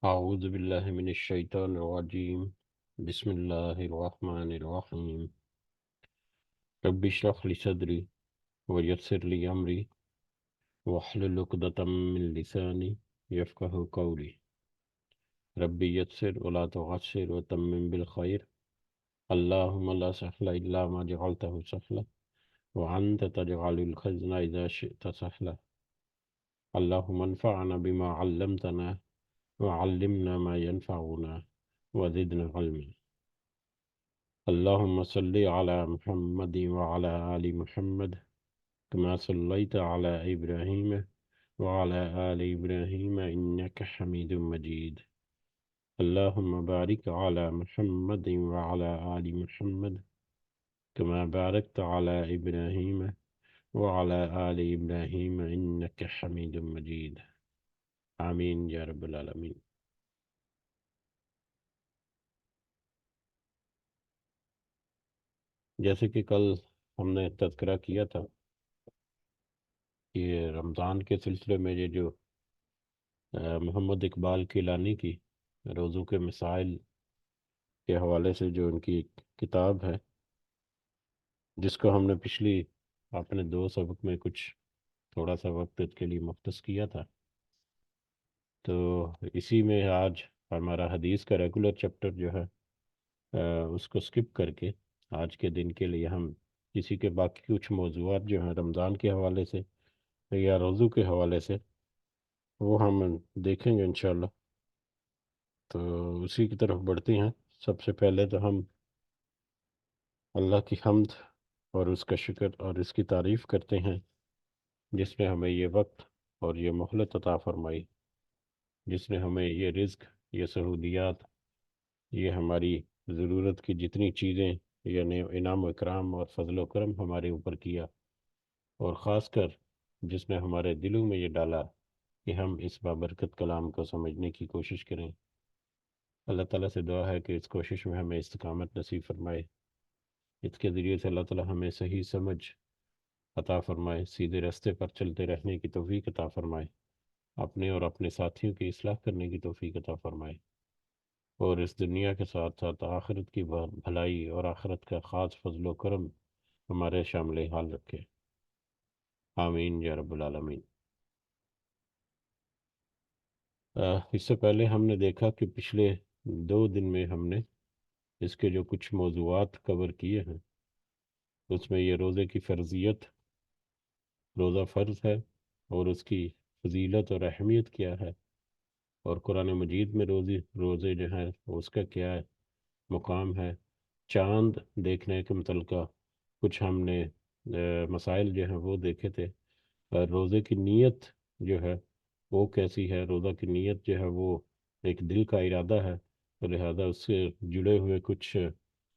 أعوذ بالله من الشيطان الرجيم. بسم الله الرحمن الرحيم. رب اشرح لي صدري ويسر لي أمري واحلل عقدة من لساني يفقه قولي. ربي يسر ولا تعسر وتمم بالخير. اللهم لا سهل إلا ما جعلته سهلا وأنت تجعل الحزن إذا شئت سهلا. اللهم انفعنا بما علمتنا وعلمنا ما ينفعنا وزدنا علما. اللهم صل على محمد وعلى آل محمد كما صليت على إبراهيم وعلى آل إبراهيم إنك حميد مجيد. اللهم بارك على محمد وعلى آل محمد كما باركت على إبراهيم وعلى آل إبراهيم إنك حميد مجيد. آمین یا رب العالمین. جیسے کہ کل ہم نے تذکرہ کیا تھا کہ رمضان کے سلسلے میں یہ جو محمد اقبال کیلانی کی روزوں کے مسائل کے حوالے سے جو ان کی ایک کتاب ہے، جس کو ہم نے پچھلی اپنے 2 سبق میں کچھ تھوڑا سا وقت اس کے لیے مختص کیا تھا، تو اسی میں آج ہمارا حدیث کا ریگولر چیپٹر جو ہے اس کو سکپ کر کے آج کے دن کے لیے ہم کسی کے باقی کچھ موضوعات جو ہیں رمضان کے حوالے سے یا روزوں کے حوالے سے وہ ہم دیکھیں گے انشاءاللہ. تو اسی کی طرف بڑھتے ہیں. سب سے پہلے تو ہم اللہ کی حمد اور اس کا شکر اور اس کی تعریف کرتے ہیں جس نے ہمیں یہ وقت اور یہ مہلت عطا فرمائی، جس نے ہمیں یہ رزق، یہ سہولیات، یہ ہماری ضرورت کی جتنی چیزیں، یعنی انعام و اکرام اور فضل و کرم ہمارے اوپر کیا، اور خاص کر جس نے ہمارے دلوں میں یہ ڈالا کہ ہم اس بابرکت کلام کو سمجھنے کی کوشش کریں. اللہ تعالیٰ سے دعا ہے کہ اس کوشش میں ہمیں استقامت نصیب فرمائے، اس کے ذریعے سے اللہ تعالیٰ ہمیں صحیح سمجھ عطا فرمائے، سیدھے راستے پر چلتے رہنے کی توفیق عطا فرمائے، اپنے اور اپنے ساتھیوں کی اصلاح کرنے کی توفیق عطا فرمائے، اور اس دنیا کے ساتھ ساتھ آخرت کی بھلائی اور آخرت کا خاص فضل و کرم ہمارے شامل حال رکھے. آمین یا رب العالمین. اس سے پہلے ہم نے دیکھا کہ پچھلے 2 دن میں ہم نے اس کے جو کچھ موضوعات کور کیے ہیں، اس میں یہ روزے کی فرضیت، روزہ فرض ہے اور اس کی فضیلت اور اہمیت کیا ہے، اور قرآن مجید میں روزے جو ہیں اس کا کیا مقام ہے. چاند دیکھنے کے متعلقہ کچھ ہم نے مسائل جو ہیں وہ دیکھے تھے. روزے کی نیت جو ہے وہ کیسی ہے. روزہ کی نیت جو ہے وہ ایک دل کا ارادہ ہے، تو لہذا اس سے جڑے ہوئے کچھ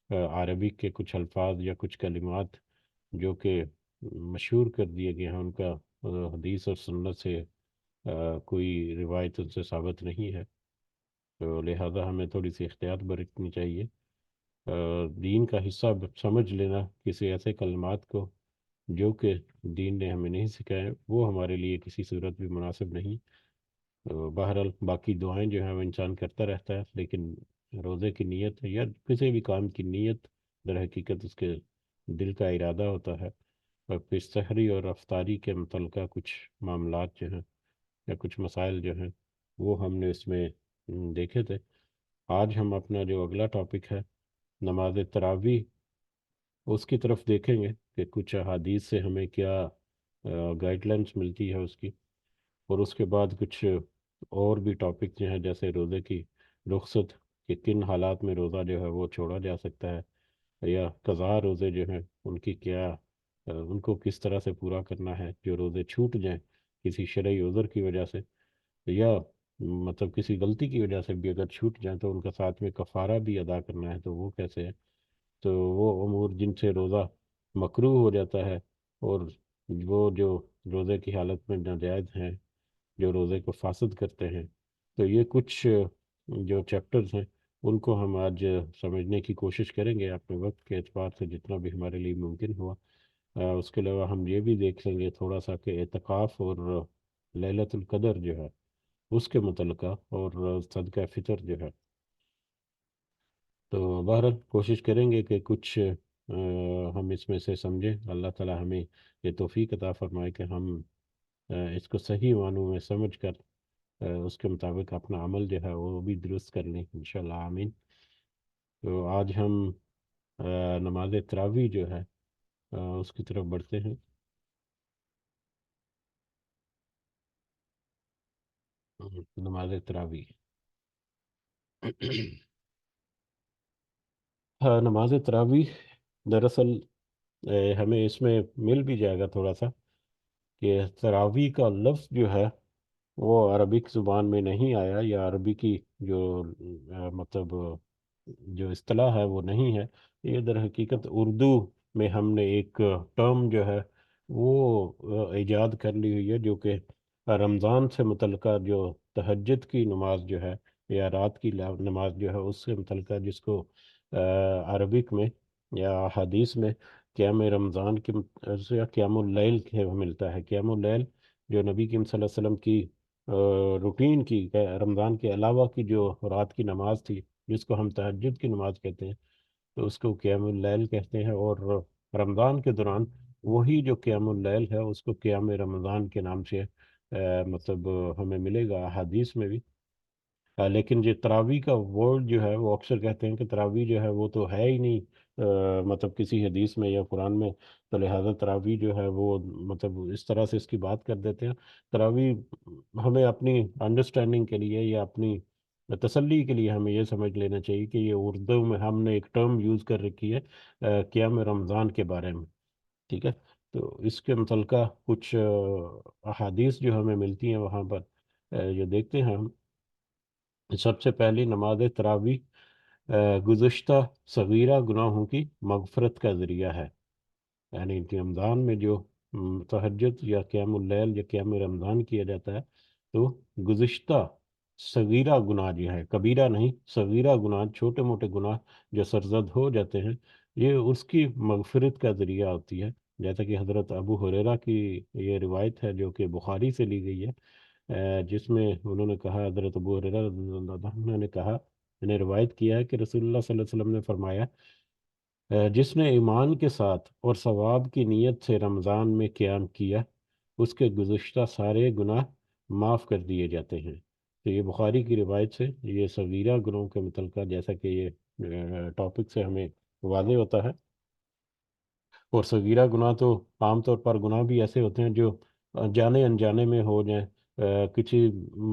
عربی کے کچھ الفاظ یا کچھ کلمات جو کہ مشہور کر دیے گئے ہیں، ان کا حدیث اور سنت سے کوئی روایت ان سے ثابت نہیں ہے، تو لہذا ہمیں تھوڑی سی احتیاط برتنی چاہیے. دین کا حصہ سمجھ لینا کسی ایسے کلمات کو جو کہ دین نے ہمیں نہیں سکھائے، وہ ہمارے لیے کسی صورت بھی مناسب نہیں. بہرحال باقی دعائیں جو ہیں وہ انسان کرتا رہتا ہے، لیکن روزے کی نیت یا کسی بھی کام کی نیت در حقیقت اس کے دل کا ارادہ ہوتا ہے. اور پھر سحری اور افطاری کے متعلقہ کچھ معاملات جو ہیں یا کچھ مسائل جو ہیں وہ ہم نے اس میں دیکھے تھے. آج ہم اپنا جو اگلا ٹاپک ہے نماز تراویح، اس کی طرف دیکھیں گے کہ کچھ احادیث سے ہمیں کیا گائیڈ لائنس ملتی ہے اس کی، اور اس کے بعد کچھ اور بھی ٹاپک جو ہیں جیسے روزے کی رخصت، کہ کن حالات میں روزہ جو ہے وہ چھوڑا جا سکتا ہے، یا قضا روزے جو ہیں ان کی کیا ان کو کس طرح سے پورا کرنا ہے جو روزے چھوٹ جائیں کسی شرعی عذر کی وجہ سے، یا مطلب کسی غلطی کی وجہ سے بھی اگر چھوٹ جائیں تو ان کا ساتھ میں کفارہ بھی ادا کرنا ہے، تو وہ کیسے ہے. تو وہ امور جن سے روزہ مکروہ ہو جاتا ہے، اور وہ جو روزے کی حالت میں ناجائز ہیں، جو روزے کو فاسد کرتے ہیں، تو یہ کچھ جو چیپٹرز ہیں ان کو ہم آج سمجھنے کی کوشش کریں گے اپنے وقت کے اعتبار سے جتنا بھی ہمارے لیے ممکن ہوا. اس کے علاوہ ہم یہ بھی دیکھ لیں گے تھوڑا سا کہ اعتکاف اور لیلۃ القدر جو ہے اس کے متعلقہ، اور صدقہ فطر جو ہے، تو بہرحال کوشش کریں گے کہ کچھ ہم اس میں سے سمجھیں۔ اللہ تعالی ہمیں یہ توفیق عطا فرمائے کہ ہم اس کو صحیح معنوں میں سمجھ کر اس کے مطابق اپنا عمل جو ہے وہ بھی درست کر لیں انشاءاللہ، آمین۔ تو آج ہم نماز تراویح جو ہے اس کی طرف بڑھتے ہیں۔ نماز تراویح ہاں، نماز تراویح دراصل ہمیں اس میں مل بھی جائے گا تھوڑا سا کہ تراویح کا لفظ جو ہے وہ عربک زبان میں نہیں آیا، یا عربی کی جو مطلب جو اصطلاح ہے وہ نہیں ہے۔ یہ در حقیقت اردو میں ہم نے ایک ٹرم جو ہے وہ ایجاد کر لی ہوئی ہے، جو کہ رمضان سے متعلقہ جو تہجد کی نماز جو ہے، یا رات کی نماز جو ہے اس سے متعلقہ، جس کو عربک میں یا حدیث میں قیام رمضان کی یا قیام اللیل کے ملتا ہے۔ قیام اللیل جو نبی کریم صلی اللہ علیہ وسلم کی روٹین کی رمضان کے علاوہ کی جو رات کی نماز تھی، جس کو ہم تہجد کی نماز کہتے ہیں، تو اس کو قیام اللیل کہتے ہیں۔ اور رمضان کے دوران وہی جو قیام اللیل ہے اس کو قیام رمضان کے نام سے مطلب ہمیں ملے گا حدیث میں بھی۔ لیکن جو تراویح کا ورڈ جو ہے وہ اکثر کہتے ہیں کہ تراویح جو ہے وہ تو ہے ہی نہیں مطلب کسی حدیث میں یا قرآن میں، تو لہٰذا تراویح جو ہے وہ مطلب اس طرح سے اس کی بات کر دیتے ہیں۔ تراویح ہمیں اپنی انڈرسٹینڈنگ کے لیے یا اپنی تسلی کے لیے ہمیں یہ سمجھ لینا چاہیے کہ یہ اردو میں ہم نے ایک ٹرم یوز کر رکھی ہے قیام رمضان کے بارے میں، ٹھیک ہے؟ تو اس کے متعلقہ کچھ احادیث جو ہمیں ملتی ہیں وہاں پر جو دیکھتے ہیں ہم۔ سب سے پہلی نماز تراویح گزشتہ صغیرہ گناہوں کی مغفرت کا ذریعہ ہے۔ یعنی کہ رمضان میں جو تہجد یا قیام اللیل یا قیام رمضان کیا جاتا ہے، تو گزشتہ صغیرہ گناہ جو ہے، کبیرہ نہیں، صغیرہ گناہ، چھوٹے موٹے گناہ جو سرزد ہو جاتے ہیں، یہ اس کی مغفرت کا ذریعہ ہوتی ہے۔ جیسا کہ حضرت ابو ہریرہ کی یہ روایت ہے جو کہ بخاری سے لی گئی ہے، جس میں انہوں نے کہا، حضرت ابو ہریرہ رضی اللہ عنہ نے کہا، نے روایت کیا ہے کہ رسول اللہ صلی اللہ علیہ وسلم نے فرمایا، جس نے ایمان کے ساتھ اور ثواب کی نیت سے رمضان میں قیام کیا، اس کے گزشتہ سارے گناہ معاف کر دیے جاتے ہیں۔ تو یہ بخاری کی روایت سے یہ صغیرہ گناہوں کے متعلقہ، جیسا کہ یہ ٹاپک سے ہمیں واضح ہوتا ہے۔ اور صغیرہ گناہ تو عام طور پر گناہ بھی ایسے ہوتے ہیں جو جانے انجانے میں ہو جائیں، کسی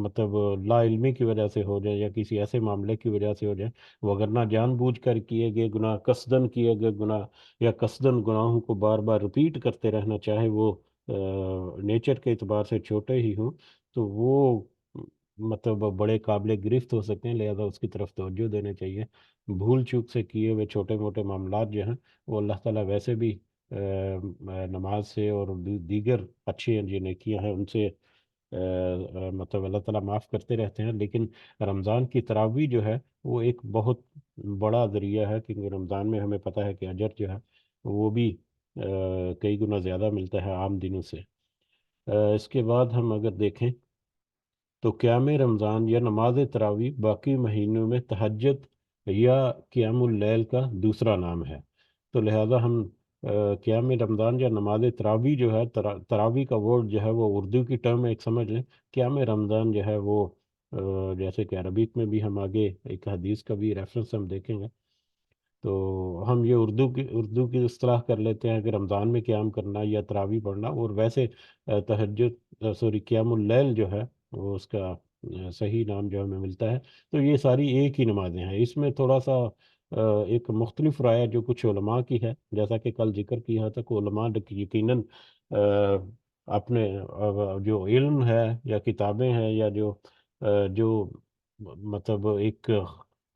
مطلب لا علمی کی وجہ سے ہو جائیں، یا کسی ایسے معاملے کی وجہ سے ہو جائیں، وگرنہ جان بوجھ کر کیے گئے گناہ، قصدن کیے گئے گناہ، یا قصدن گناہوں کو بار بار رپیٹ کرتے رہنا، چاہے وہ نیچر کے اعتبار سے چھوٹے ہی ہوں، تو وہ مطلب بڑے قابل گرفت ہو سکتے ہیں، لہذا اس کی طرف توجہ دینے چاہیے۔ بھول چوک سے کیے ہوئے چھوٹے موٹے معاملات جو ہیں وہ اللہ تعالیٰ ویسے بھی نماز سے اور دیگر اچھی جو نیکیاں ہیں ان سے مطلب اللہ تعالیٰ معاف کرتے رہتے ہیں۔ لیکن رمضان کی تراویح جو ہے وہ ایک بہت بڑا ذریعہ ہے، کیونکہ رمضان میں ہمیں پتہ ہے کہ اجر جو ہے وہ بھی کئی گنا زیادہ ملتا ہے عام دنوں سے۔ اس کے بعد ہم اگر دیکھیں تو قیام رمضان یا نماز تراویح باقی مہینوں میں تہجد یا قیام اللیل کا دوسرا نام ہے۔ تو لہذا ہم قیام رمضان یا نماز تراویح جو ہے، تراویح کا ورڈ جو ہے وہ اردو کی ٹرم ایک سمجھ لیں، قیام رمضان جو ہے وہ جیسے کہ عربک میں بھی ہم آگے ایک حدیث کا بھی ریفرنس ہم دیکھیں گے، تو ہم یہ اردو کی اصطلاح کر لیتے ہیں کہ رمضان میں قیام کرنا یا تراویح پڑھنا، اور ویسے تہجد سوری قیام اللیل جو ہے وہ اس کا صحیح نام جو ہمیں ملتا ہے۔ تو یہ ساری ایک ہی نمازیں ہیں۔ اس میں تھوڑا سا ایک مختلف رائے جو کچھ علماء کی ہے، جیسا کہ کل ذکر کیا تھا کہ علماء یقیناً اپنے جو علم ہے یا کتابیں ہیں یا جو مطلب ایک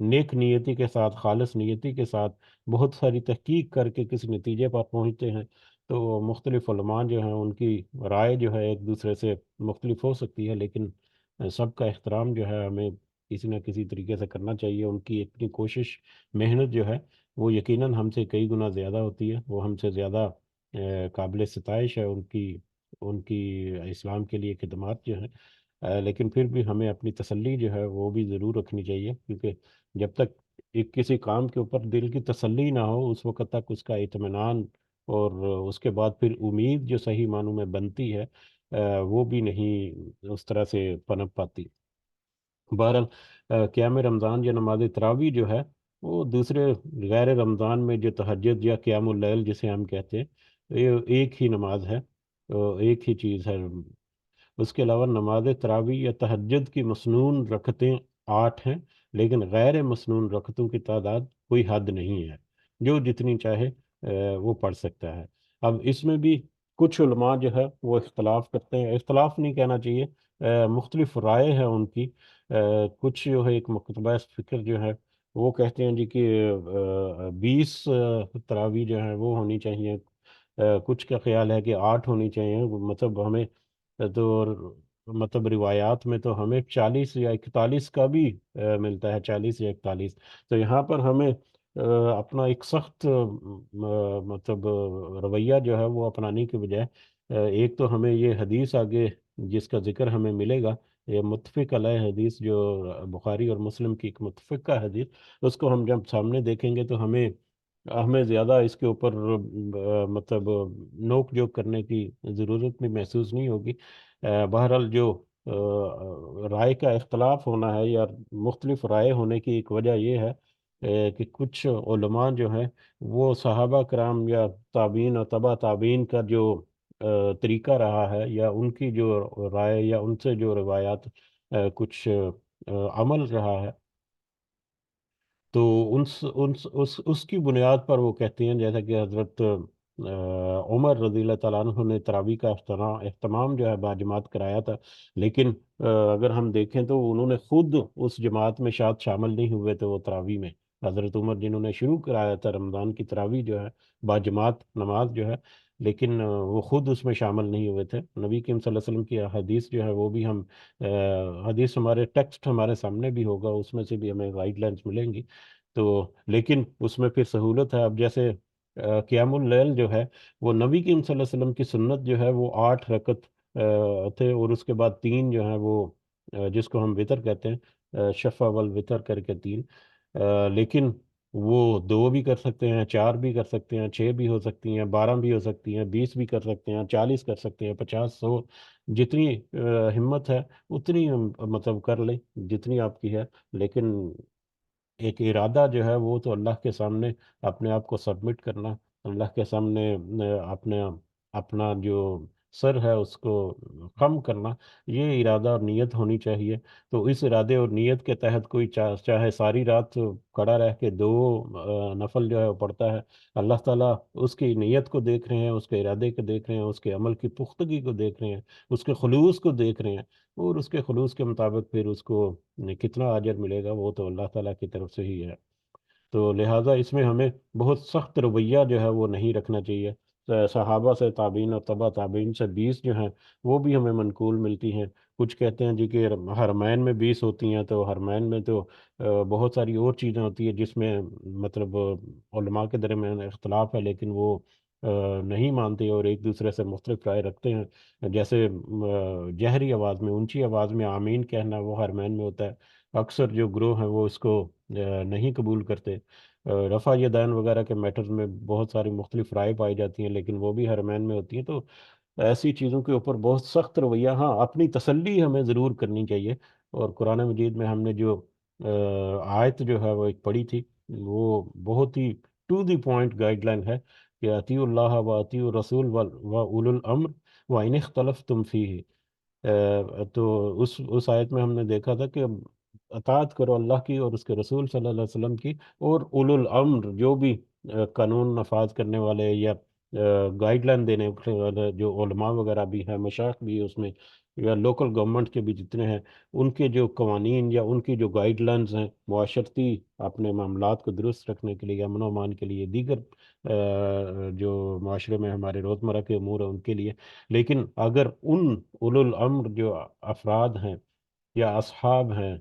نیک نیتی کے ساتھ، خالص نیتی کے ساتھ بہت ساری تحقیق کر کے کسی نتیجے پر پہنچتے ہیں، تو مختلف علماء جو ہیں ان کی رائے جو ہے ایک دوسرے سے مختلف ہو سکتی ہے، لیکن سب کا احترام جو ہے ہمیں کسی نہ کسی طریقے سے کرنا چاہیے۔ ان کی اتنی کوشش، محنت جو ہے وہ یقیناً ہم سے کئی گنا زیادہ ہوتی ہے، وہ ہم سے زیادہ قابل ستائش ہے ان کی اسلام کے لیے خدمات جو ہیں۔ لیکن پھر بھی ہمیں اپنی تسلی جو ہے وہ بھی ضرور رکھنی چاہیے، کیونکہ جب تک ایک کسی کام کے اوپر دل کی تسلی نہ ہو اس وقت تک اس کا اطمینان اور اس کے بعد پھر امید جو صحیح معنوں میں بنتی ہے وہ بھی نہیں اس طرح سے پنپ پاتی۔ بہرحال قیام رمضان یا نماز تراویح جو ہے وہ دوسرے غیر رمضان میں جو تہجد یا قیام اللیل جسے ہم کہتے ہیں، یہ ایک ہی نماز ہے، ایک ہی چیز ہے۔ اس کے علاوہ نماز تراویح یا تہجد کی مسنون رکعتیں 8 ہیں، لیکن غیر مسنون رکعتوں کی تعداد کوئی حد نہیں ہے، جو جتنی چاہے وہ پڑھ سکتا ہے۔ اب اس میں بھی کچھ علماء جو ہے وہ اختلاف کرتے ہیں، اختلاف نہیں کہنا چاہیے، مختلف رائے ہے ان کی۔ کچھ جو ہے ایک مکتبہ فکر جو ہے وہ کہتے ہیں جی کہ 20 تراویح جو ہیں وہ ہونی چاہیے، کچھ کا خیال ہے کہ 8 ہونی چاہیے، مطلب ہمیں تو مطلب روایات میں تو ہمیں 40 یا 41 کا بھی ملتا ہے، 40 یا 41۔ تو یہاں پر ہمیں اپنا ایک سخت مطلب رویہ جو ہے وہ اپنانے کے بجائے ایک تو ہمیں یہ حدیث آگے جس کا ذکر ہمیں ملے گا، یہ متفق علیہ حدیث جو بخاری اور مسلم کی ایک متفقہ حدیث، اس کو ہم جب سامنے دیکھیں گے تو ہمیں ہمیں زیادہ اس کے اوپر مطلب نوک جھوک کرنے کی ضرورت بھی محسوس نہیں ہوگی۔ بہرحال جو رائے کا اختلاف ہونا ہے یا مختلف رائے ہونے کی ایک وجہ یہ ہے کہ کچھ علماء جو ہیں وہ صحابہ کرام یا تابعین اور تبع تابعین کا جو طریقہ رہا ہے یا ان کی جو رائے یا ان سے جو روایات کچھ عمل رہا ہے، تو اس کی بنیاد پر وہ کہتے ہیں، جیسا کہ حضرت عمر رضی اللہ تعالیٰ عنہ نے تراویح کا اہتمام جو ہے باجماعت کرایا تھا، لیکن اگر ہم دیکھیں تو انہوں نے خود اس جماعت میں شاید شامل نہیں ہوئے تھے وہ تراویح میں۔ حضرت عمر جنہوں نے شروع کرایا تھا رمضان کی تراویح جو ہے باجماعت نماز جو ہے، لیکن وہ خود اس میں شامل نہیں ہوئے تھے۔ نبی کریم صلی اللہ علیہ وسلم کی حدیث جو ہے وہ بھی ہم حدیث ہمارے ٹیکسٹ ہمارے سامنے بھی ہوگا، اس میں سے بھی ہمیں گائیڈ لائنس ملیں گی۔ تو لیکن اس میں پھر سہولت ہے، اب جیسے قیام اللیل جو ہے وہ نبی کریم صلی اللہ علیہ وسلم کی سنت جو ہے وہ 8 رکعت تھے، اور اس کے بعد 3 جو ہیں وہ جس کو ہم وطر کہتے ہیں، شفع والوتر کر کے 3، لیکن وہ 2 بھی کر سکتے ہیں، 4 بھی کر سکتے ہیں، 6 بھی ہو سکتی ہیں، 12 بھی ہو سکتی ہیں، 20 بھی کر سکتے ہیں، 40 کر سکتے ہیں، 50، 100، جتنی ہمت ہے اتنی مطلب کر لیں جتنی آپ کی ہے، لیکن ایک ارادہ جو ہے وہ تو اللہ کے سامنے اپنے آپ کو سبمٹ کرنا، اللہ کے سامنے اپنے اپنا جو سر ہے اس کو خم کرنا، یہ ارادہ اور نیت ہونی چاہیے۔ تو اس ارادے اور نیت کے تحت کوئی چاہے ساری رات کھڑا رہ کے 2 نفل جو ہے وہ پڑھتا ہے، اللہ تعالیٰ اس کی نیت کو دیکھ رہے ہیں، اس کے ارادے کو دیکھ رہے ہیں، اس کے عمل کی پختگی کو دیکھ رہے ہیں، اس کے خلوص کو دیکھ رہے ہیں، اور اس کے خلوص کے مطابق پھر اس کو کتنا اجر ملے گا وہ تو اللہ تعالیٰ کی طرف سے ہی ہے۔ تو لہٰذا اس میں ہمیں بہت سخت رویہ جو ہے وہ نہیں رکھنا چاہیے۔ صحابہ سے تابعین اور تبع تابعین سے 20 جو ہیں وہ بھی ہمیں منقول ملتی ہیں۔ کچھ کہتے ہیں جی کہ حرمین میں 20 ہوتی ہیں، تو حرمین میں تو بہت ساری اور چیزیں ہوتی ہیں جس میں مطلب علماء کے درمیان اختلاف ہے، لیکن وہ نہیں مانتے اور ایک دوسرے سے مختلف رائے رکھتے ہیں۔ جیسے جہری آواز میں، اونچی آواز میں آمین کہنا وہ حرمین میں ہوتا ہے، اکثر جو گروہ ہیں وہ اس کو نہیں قبول کرتے۔ رفع یدین وغیرہ کے میٹرز میں بہت ساری مختلف رائے پائی جاتی ہیں، لیکن وہ بھی حرمین میں ہوتی ہیں۔ تو ایسی چیزوں کے اوپر بہت سخت رویہ، ہاں اپنی تسلی ہمیں ضرور کرنی چاہیے۔ اور قرآن مجید میں ہم نے جو آیت جو ہے وہ ایک پڑھی تھی، وہ بہت ہی to the point guideline ہے کہ اطیعوا اللہ و اطیعوا الرسول و اولو الامر و ان اختلفتم فیہ۔ تو اس آیت میں ہم نے دیکھا تھا کہ اطاعت کرو اللہ کی اور اس کے رسول صلی اللہ علیہ وسلم کی، اور اولو الامر جو بھی قانون نفاذ کرنے والے یا گائیڈ لائن دینے والے جو علماء وغیرہ بھی ہیں، مشائخ بھی اس میں، یا لوکل گورنمنٹ کے بھی جتنے ہیں، ان کے جو قوانین یا ان کی جو گائیڈ لائنز ہیں معاشرتی اپنے معاملات کو درست رکھنے کے لیے، امن و امان کے لیے، دیگر جو معاشرے میں ہمارے روزمرہ کے امور ہیں ان کے لیے، لیکن اگر ان اولو الامر جو افراد ہیں یا اصحاب ہیں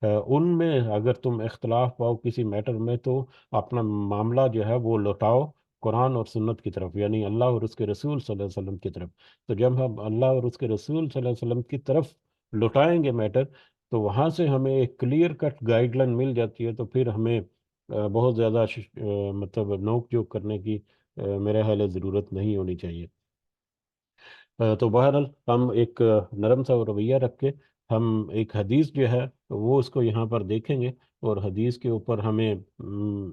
ان میں اگر تم اختلاف پاؤ کسی میٹر میں، تو اپنا معاملہ جو ہے وہ لوٹاؤ قرآن اور سنت کی طرف، یعنی اللہ اور اس کے رسول صلی اللہ علیہ وسلم کی طرف۔ تو جب ہم اللہ اور اس کے رسول صلی اللہ علیہ وسلم کی طرف لوٹائیں گے میٹر، تو وہاں سے ہمیں ایک کلیئر کٹ گائیڈ لائن مل جاتی ہے، تو پھر ہمیں بہت زیادہ مطلب نوک جھوک کرنے کی میرے خیال ہے ضرورت نہیں ہونی چاہیے۔ تو بہرحال ہم ایک نرم سا رویہ رکھ کے ہم ایک حدیث جو ہے وہ اس کو یہاں پر دیکھیں گے، اور حدیث کے اوپر ہمیں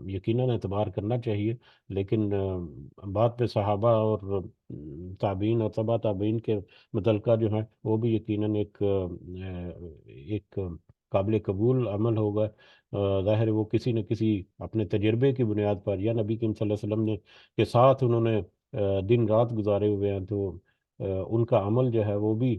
یقیناً اعتبار کرنا چاہیے، لیکن بعد پہ صحابہ اور تابعین اور تبع تابعین کے متعلقہ جو ہے وہ بھی یقیناً ایک قابل قبول عمل ہوگا۔ ظاہر ہے وہ کسی نہ کسی اپنے تجربے کی بنیاد پر، یا نبی کریم صلی اللہ علیہ وسلم نے کے ساتھ انہوں نے دن رات گزارے ہوئے ہیں، تو ان کا عمل جو ہے وہ بھی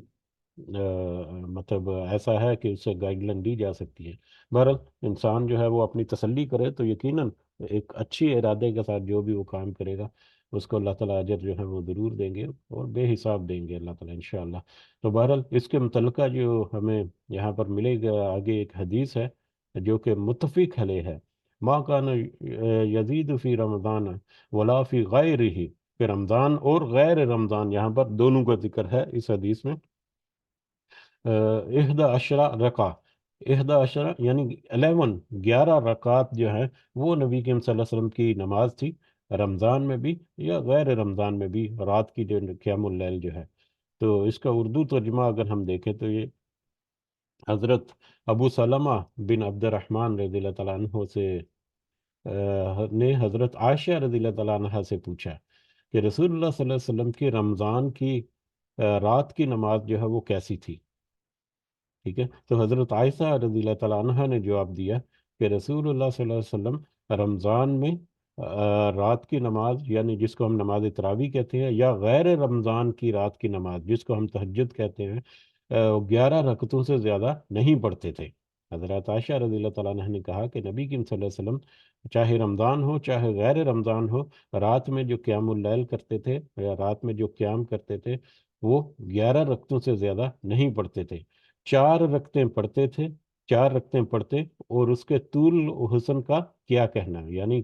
مطلب ایسا ہے کہ اس سے گائیڈ لائن دی جا سکتی ہے۔ بہرحال انسان جو ہے وہ اپنی تسلی کرے تو یقیناً ایک اچھی ارادے کے ساتھ جو بھی وہ کام کرے گا اس کو اللہ تعالیٰ اجر جو ہے وہ ضرور دیں گے، اور بے حساب دیں گے اللہ تعالیٰ انشاءاللہ۔ تو بہرحال اس کے متعلقہ جو ہمیں یہاں پر ملے گا آگے ایک حدیث ہے جو کہ متفق علیہ ہے، ما کان یزید فی رمضان ولا فی غیرہ، کہ رمضان اور غیر رمضان یہاں پر دونوں کا ذکر ہے اس حدیث میں۔ احدى عشرہ رکع، احدى عشرہ یعنی 11، 11 رکعات جو ہے وہ نبی کریم صلی اللہ علیہ وسلم کی نماز تھی، رمضان میں بھی یا غیر رمضان میں بھی، رات کی جو قیام اللیل جو ہے۔ تو اس کا اردو ترجمہ اگر ہم دیکھیں تو یہ حضرت ابو سلمہ بن عبد الرحمن رضی اللہ تعالیٰ عنہ سے نے حضرت عائشہ رضی اللہ تعالیٰ عنہ سے پوچھا کہ رسول اللہ صلی اللہ علیہ وسلم کی رمضان کی رات کی نماز جو ہے وہ کیسی تھی؟ ٹھیک ہے، تو حضرت عائشہ رضی اللہ تعالیٰ عنہ نے جواب دیا کہ رسول اللہ صلی اللہ علیہ وسلم رمضان میں رات کی نماز، یعنی جس کو ہم نماز تراویح کہتے ہیں، یا غیر رمضان کی رات کی نماز جس کو ہم تہجد کہتے ہیں، 11 رکعتوں سے زیادہ نہیں پڑھتے تھے۔ حضرت عائشہ رضی اللہ تعالیٰ عنہ نے کہا کہ نبی کریم صلی اللہ علیہ وسلم چاہے رمضان ہو چاہے غیر رمضان ہو، رات میں جو قیام اللیل کرتے تھے یا رات میں جو قیام کرتے تھے وہ 11 رکعتوں سے زیادہ نہیں پڑھتے تھے، 4 رکعتیں پڑھتے تھے، 4 رکعتیں پڑھتے، اور اس کے طول و حسن کا کیا کہنا ہے، یعنی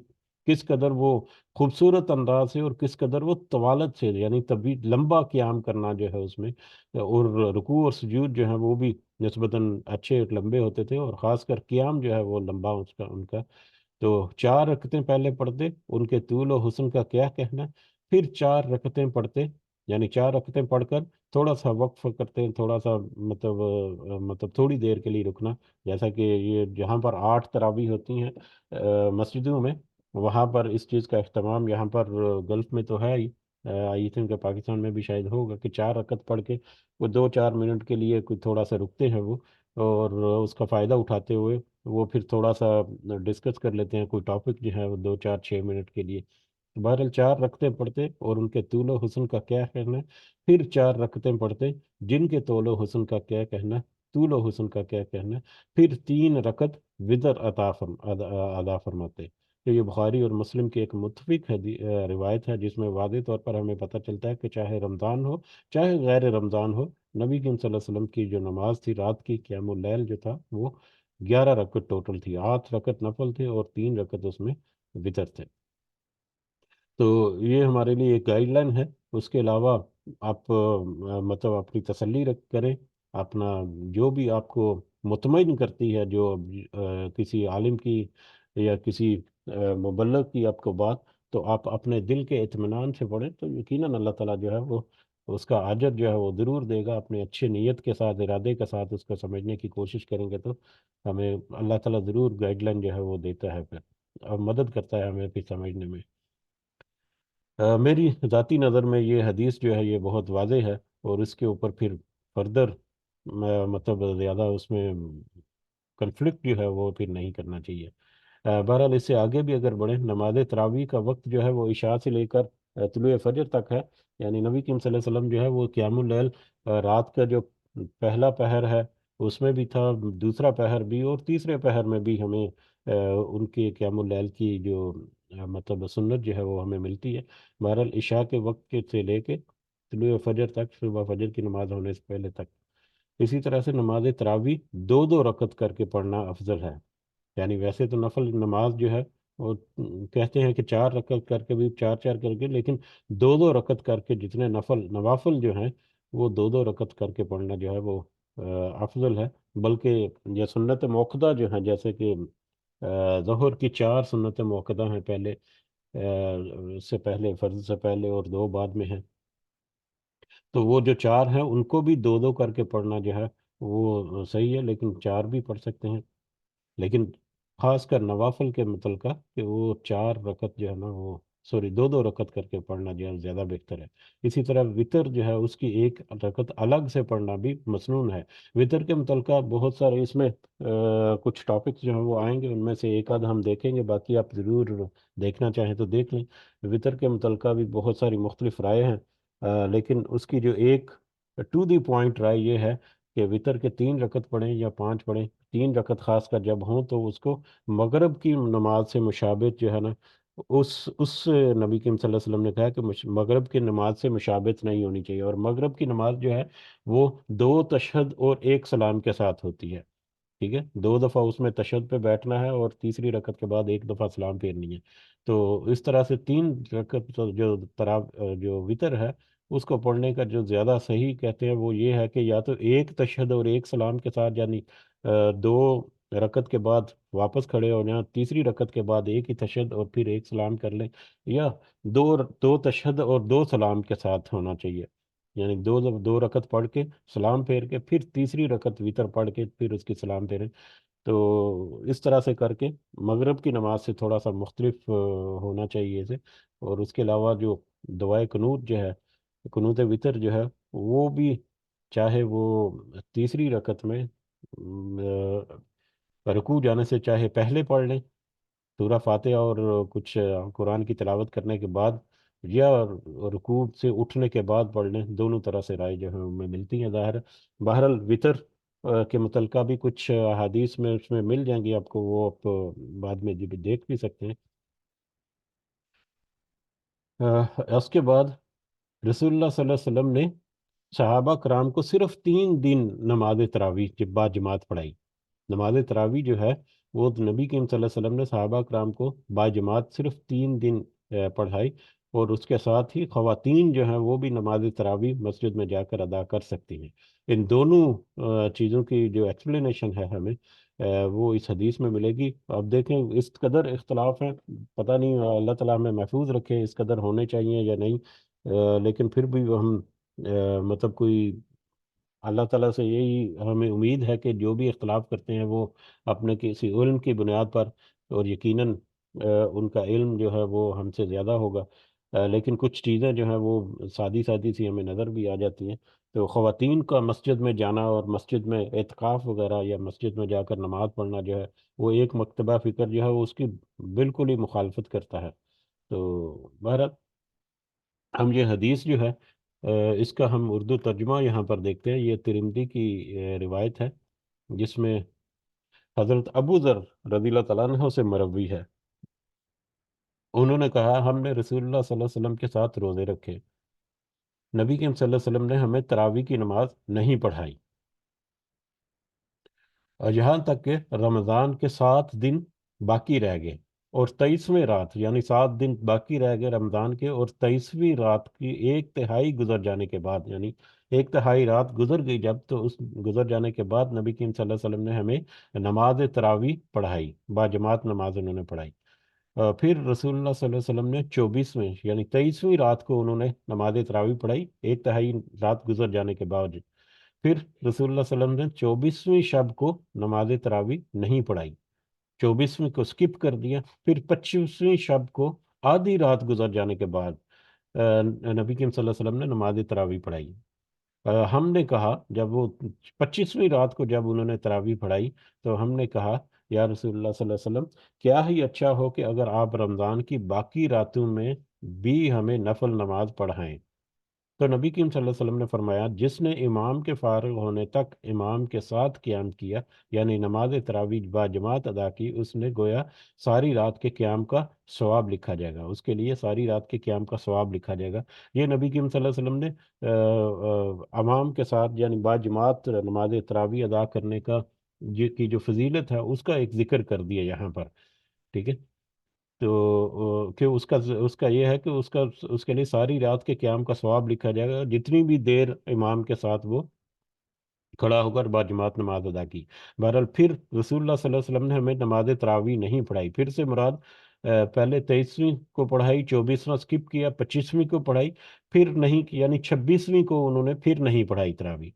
کس قدر وہ خوبصورت انداز سے اور کس قدر وہ طوالت سے، یعنی طویل لمبا قیام کرنا جو ہے اس میں، اور رکوع اور سجود جو ہے وہ بھی نسبتاً اچھے اور لمبے ہوتے تھے، اور خاص کر قیام جو ہے وہ لمبا اس کا ان کا۔ تو 4 رکعتیں پہلے پڑھتے، ان کے طول و حسن کا کیا کہنا، پھر 4 رکعتیں پڑھتے، یعنی 4 رکعتیں پڑھ کر تھوڑا سا وقف کرتے ہیں، تھوڑا سا مطلب مطلب تھوڑی دیر کے لیے رکنا، جیسا کہ یہ جہاں پر 8 تراویح ہوتی ہیں مسجدوں میں، وہاں پر اس چیز کا اہتمام یہاں پر گلف میں تو ہے ہی، آئی تھنک کہ پاکستان میں بھی شاید ہوگا کہ 4 رکعت پڑھ کے وہ 2 4 منٹ کے لیے کوئی تھوڑا سا رکتے ہیں وہ، اور اس کا فائدہ اٹھاتے ہوئے وہ پھر تھوڑا سا ڈسکس کر لیتے ہیں کوئی ٹاپک جو ہے وہ 2 4 6 منٹ کے لیے۔ بہرحال 4 رکعتیں پڑھتے اور ان کے طول و حسن کا کیا کہنا، پھر 4 رکعتیں پڑھتے جن کے طول و حسن کا کیا کہنا، طول و حسن کا کیا کہنا، پھر 3 رکعت وطر ادا فرماتے۔ تو یہ بخاری اور مسلم کی ایک متفق روایت ہے، جس میں واضح طور پر ہمیں پتہ چلتا ہے کہ چاہے رمضان ہو چاہے غیر رمضان ہو، نبی کریم صلی اللہ علیہ وسلم کی جو نماز تھی رات کی قیام اللیل جو تھا وہ 11 رکعت ٹوٹل تھی، 8 رکعت نفل تھے اور 3 رکعت اس میں وطر تھے۔ تو یہ ہمارے لیے ایک گائیڈ لائن ہے۔ اس کے علاوہ آپ مطلب اپنی تسلی کریں، اپنا جو بھی آپ کو مطمئن کرتی ہے، جو کسی عالم کی یا کسی مبلغ کی آپ کو بات، تو آپ اپنے دل کے اطمینان سے پڑھیں، تو یقیناً اللہ تعالیٰ جو ہے وہ اس کا اجر جو ہے وہ ضرور دے گا۔ اپنے اچھے نیت کے ساتھ، ارادے کے ساتھ اس کو سمجھنے کی کوشش کریں گے تو ہمیں اللہ تعالیٰ ضرور گائیڈ لائن جو ہے وہ دیتا ہے پھر، اور مدد کرتا ہے ہمیں پھر سمجھنے میں۔ میری ذاتی نظر میں یہ حدیث جو ہے یہ بہت واضح ہے، اور اس کے اوپر پھر فردر مطلب زیادہ اس میں کنفلکٹ جو ہے وہ پھر نہیں کرنا چاہیے۔ بہرحال اس سے آگے بھی اگر بڑھیں، نماز تراویح کا وقت جو ہے وہ عشاء سے لے کر طلوع فجر تک ہے، یعنی نبی کریم صلی اللہ علیہ وسلم جو ہے وہ قیام اللیل رات کا جو پہلا پہر ہے اس میں بھی تھا، دوسرا پہر بھی، اور تیسرے پہر میں بھی ہمیں ان کی قیام اللیل کی جو مطلب سنت جو ہے وہ ہمیں ملتی ہے۔ بہرحال عشاء کے وقت کے سے لے کے طلوع فجر تک، صبح فجر کی نماز ہونے سے پہلے تک۔ اسی طرح سے نماز تراویح 2 2 رکعت کر کے پڑھنا افضل ہے، یعنی ویسے تو نفل نماز جو ہے وہ کہتے ہیں کہ 4 رکعت کر کے بھی، 4 4 کر کے، لیکن 2 2 رکعت کر کے جتنے نفل نوافل جو ہیں وہ 2 2 رکعت کر کے پڑھنا جو ہے وہ افضل ہے، بلکہ یہ سنت موقدہ جو ہیں، جیسے کہ ظہر کی 4 سنت موقدہ ہیں پہلے، سے پہلے، فرض سے پہلے، اور 2 بعد میں ہیں، تو وہ جو 4 ہیں ان کو بھی 2 2 کر کے پڑھنا جو ہے وہ صحیح ہے، لیکن 4 بھی پڑھ سکتے ہیں، لیکن خاص کر نوافل کے متعلقہ کہ وہ 4 رکعت جو ہے نا، وہ سوری 2 2 رکعت کر کے پڑھنا جو ہے زیادہ بہتر ہے۔ اسی طرح وطر جو ہے اس کی 1 رکعت الگ سے پڑھنا بھی مسنون ہے۔ وطر کے متعلقہ بہت سارے اس میں کچھ ٹاپکس جو ہیں وہ آئیں گے، ان میں سے ایک آدھ ہم دیکھیں گے، باقی آپ ضرور دیکھنا چاہیں تو دیکھ لیں۔ وطر کے متعلقہ بھی بہت ساری مختلف رائے ہیں، لیکن اس کی جو ایک ٹو دی پوائنٹ رائے یہ ہے کہ وطر کے 3 رکعت پڑھیں یا 5 پڑھیں، 3 رکعت خاص کر جب ہوں تو اس کو مغرب کی نماز سے مشابہت جو ہے نا، اس نبی کریم صلی اللہ علیہ وسلم نے کہا کہ مغرب کی نماز سے مشابہت نہیں ہونی چاہیے، اور مغرب کی نماز جو ہے وہ 2 تشہد اور 1 سلام کے ساتھ ہوتی ہے، ٹھیک ہے، 2 دفعہ اس میں تشہد پہ بیٹھنا ہے اور تیسری رکعت کے بعد 1 دفعہ سلام پھیرنی ہے، تو اس طرح سے 3 رکعت جو وطر ہے اس کو پڑھنے کا جو زیادہ صحیح کہتے ہیں وہ یہ ہے کہ یا تو 1 تشہد اور 1 سلام کے ساتھ، یعنی 2 رکعت کے بعد واپس کھڑے ہو جائیں، تیسری رکعت کے بعد ایک ہی تشہد اور پھر 1 سلام کر لیں، یا دو دو تشہد اور 2 سلام کے ساتھ ہونا چاہیے، یعنی 2 رکعت پڑھ کے سلام پھیر کے پھر تیسری رکعت وطر پڑھ کے پھر اس کی سلام پھیریں، تو اس طرح سے کر کے مغرب کی نماز سے تھوڑا سا مختلف ہونا چاہیے اسے، اور اس کے علاوہ جو دعائے قنوت جو ہے، قنوت وطر جو ہے، وہ بھی چاہے وہ تیسری رکعت میں رکوع جانے سے چاہے پہلے پڑھ لیں سورہ فاتحہ اور کچھ قرآن کی تلاوت کرنے کے بعد، یا رکوع سے اٹھنے کے بعد پڑھ لیں، دونوں طرح سے رائے جو ہیں ان میں ملتی ہیں ظاہر ہے۔ بہرحال وطر کے متعلقہ بھی کچھ احادیث میں اس میں مل جائیں گی آپ کو، وہ آپ بعد میں بھی دیکھ بھی سکتے ہیں۔ اس کے بعد رسول اللہ صلی اللہ علیہ وسلم نے صحابہ کرام کو صرف 3 دن نماز تراویح با جماعت پڑھائی۔ نماز تراویح جو ہے وہ نبی کریم صلی اللہ علیہ وسلم نے صحابہ کرام کو با جماعت صرف 3 دن پڑھائی، اور اس کے ساتھ ہی خواتین جو ہیں وہ بھی نماز تراویح مسجد میں جا کر ادا کر سکتی ہیں۔ ان دونوں چیزوں کی جو ایکسپلینیشن ہے ہمیں وہ اس حدیث میں ملے گی۔ اب دیکھیں اس قدر اختلاف ہیں، پتہ نہیں اللہ تعالیٰ ہمیں محفوظ رکھے، اس قدر ہونے چاہیے یا نہیں، لیکن پھر بھی ہم مطلب کوئی اللہ تعالیٰ سے یہی ہمیں امید ہے کہ جو بھی اختلاف کرتے ہیں وہ اپنے کسی علم کی بنیاد پر، اور یقیناً ان کا علم جو ہے وہ ہم سے زیادہ ہوگا، لیکن کچھ چیزیں جو ہیں وہ سادی سادی سی ہمیں نظر بھی آ جاتی ہیں، تو خواتین کا مسجد میں جانا اور مسجد میں اعتکاف وغیرہ یا مسجد میں جا کر نماز پڑھنا جو ہے وہ ایک مکتبہ فکر جو ہے وہ اس کی بالکل ہی مخالفت کرتا ہے۔ تو بہرحال ہم یہ حدیث جو ہے اس کا ہم اردو ترجمہ یہاں پر دیکھتے ہیں، یہ ترمذی کی روایت ہے، جس میں حضرت ابو ذر رضی اللہ تعالیٰ عنہ سے مروی ہے، انہوں نے کہا ہم نے رسول اللہ صلی اللہ علیہ وسلم کے ساتھ روزے رکھے، نبی کریم صلی اللہ علیہ وسلم نے ہمیں تراویح کی نماز نہیں پڑھائی، اور یہاں تک کہ رمضان کے 7 دن باقی رہ گئے، اور 23ویں رات، یعنی 7 دن باقی رہ گئے رمضان کے، اور 23ویں رات کی 1/3 گزر جانے کے بعد، یعنی 1/3 رات گزر گئی جب، تو اس گزر جانے کے بعد نبی کریم صلی اللہ علیہ وسلم نے ہمیں نماز تراویح پڑھائی، با جماعت نماز انہوں نے پڑھائی۔ پھر رسول اللہ صلی اللہ علیہ وسلم نے 24ویں یعنی 23ویں رات کو انہوں نے نماز تراویح پڑھائی، 1/3 رات گزر جانے کے بعد، پھر رسول اللہ صلی اللہ علیہ وسلم نے 24ویں شب کو نماز تراویح نہیں پڑھائی، 24ویں کو سکپ کر دیا، پھر 25ویں شب کو آدھی رات گزر جانے کے بعد نبی کریم صلی اللہ علیہ وسلم نے نماز تراویح پڑھائی۔ ہم نے کہا جب وہ 25ویں رات کو جب انہوں نے تراویح پڑھائی، تو ہم نے کہا یا رسول اللہ صلی اللہ علیہ وسلم، کیا ہی اچھا ہو کہ اگر آپ رمضان کی باقی راتوں میں بھی ہمیں نفل نماز پڑھائیں۔ تو نبی کریم صلی اللہ علیہ وسلم نے فرمایا جس نے امام کے فارغ ہونے تک امام کے ساتھ قیام کیا، یعنی نماز تراویح با جماعت ادا کی، اس نے گویا ساری رات کے قیام کا ثواب لکھا جائے گا، اس کے لیے ساری رات کے قیام کا ثواب لکھا جائے گا۔ یہ نبی کریم صلی اللہ علیہ وسلم نے امام کے ساتھ یعنی با جماعت نماز تراویح ادا کرنے کا کی جو فضیلت ہے اس کا ایک ذکر کر دیا یہاں پر، ٹھیک ہے، تو کہ اس کا یہ ہے کہ اس کے لیے ساری رات کے قیام کا ثواب لکھا جائے گا، جتنی بھی دیر امام کے ساتھ وہ کھڑا ہو کر باجماعت نماز ادا کی۔ بہرحال پھر رسول اللہ صلی اللہ علیہ وسلم نے ہمیں نماز تراویح نہیں پڑھائی، پھر سے مراد پہلے 23ویں کو پڑھائی، 24واں سکپ کیا، 25ویں کو پڑھائی، پھر نہیں کی، یعنی 26ویں کو انہوں نے پھر نہیں پڑھائی تراویح۔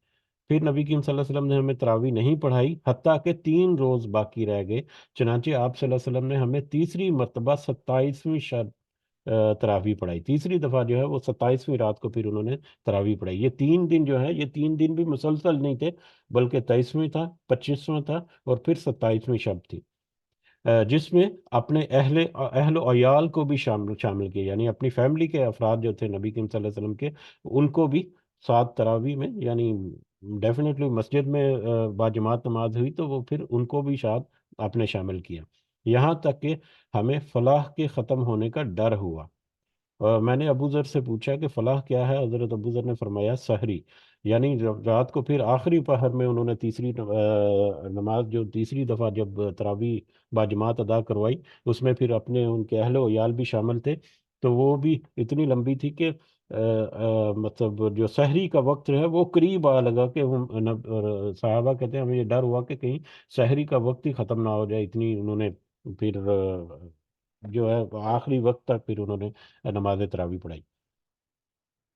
پھر نبی کریم صلی اللہ علیہ وسلم نے ہمیں تراویح نہیں پڑھائی حتیٰ کہ 3 روز باقی رہ گئے، چنانچہ آپ صلی اللہ علیہ وسلم نے ہمیں تیسری مرتبہ 27ویں شب تراویح پڑھائی، تیسری دفعہ جو ہے وہ 27ویں رات کو پھر انہوں نے تراویح پڑھائی۔ یہ 3 دن جو ہے، یہ 3 دن بھی مسلسل نہیں تھے، بلکہ 23واں تھا، 25واں تھا، اور پھر 27ویں شب تھی، جس میں اپنے اہل و عیال کو بھی شامل کیا، یعنی اپنی فیملی کے افراد جو تھے نبی کریم صلی اللہ علیہ وسلم کے، ان کو بھی ساتھ تراویح میں، یعنی ڈیفینیٹلی مسجد میں باجماعت نماز ہوئی تو وہ پھر ان کو بھی ساتھ آپ نے شامل کیا، یہاں تک کہ ہمیں فلاح کے ختم ہونے کا ڈر ہوا۔ میں نے ابو ذر سے پوچھا کہ فلاح کیا ہے؟ حضرت ابو ذر نے فرمایا سحری، یعنی رات کو پھر آخری پہر میں انہوں نے تیسری نماز، جو تیسری دفعہ جب تراویح باجماعت ادا کروائی، اس میں پھر اپنے ان کے اہل و عیال بھی شامل تھے، تو وہ بھی اتنی لمبی تھی کہ مطلب جو سحری کا وقت ہے وہ قریب آ لگا، کہ صحابہ کہتے ہیں ہمیں یہ ڈر ہوا کہ کہیں سحری کا وقت ہی ختم نہ ہو جائے، اتنی انہوں نے پھر جو ہے آخری وقت تک پھر انہوں نے نماز تراویح پڑھائی۔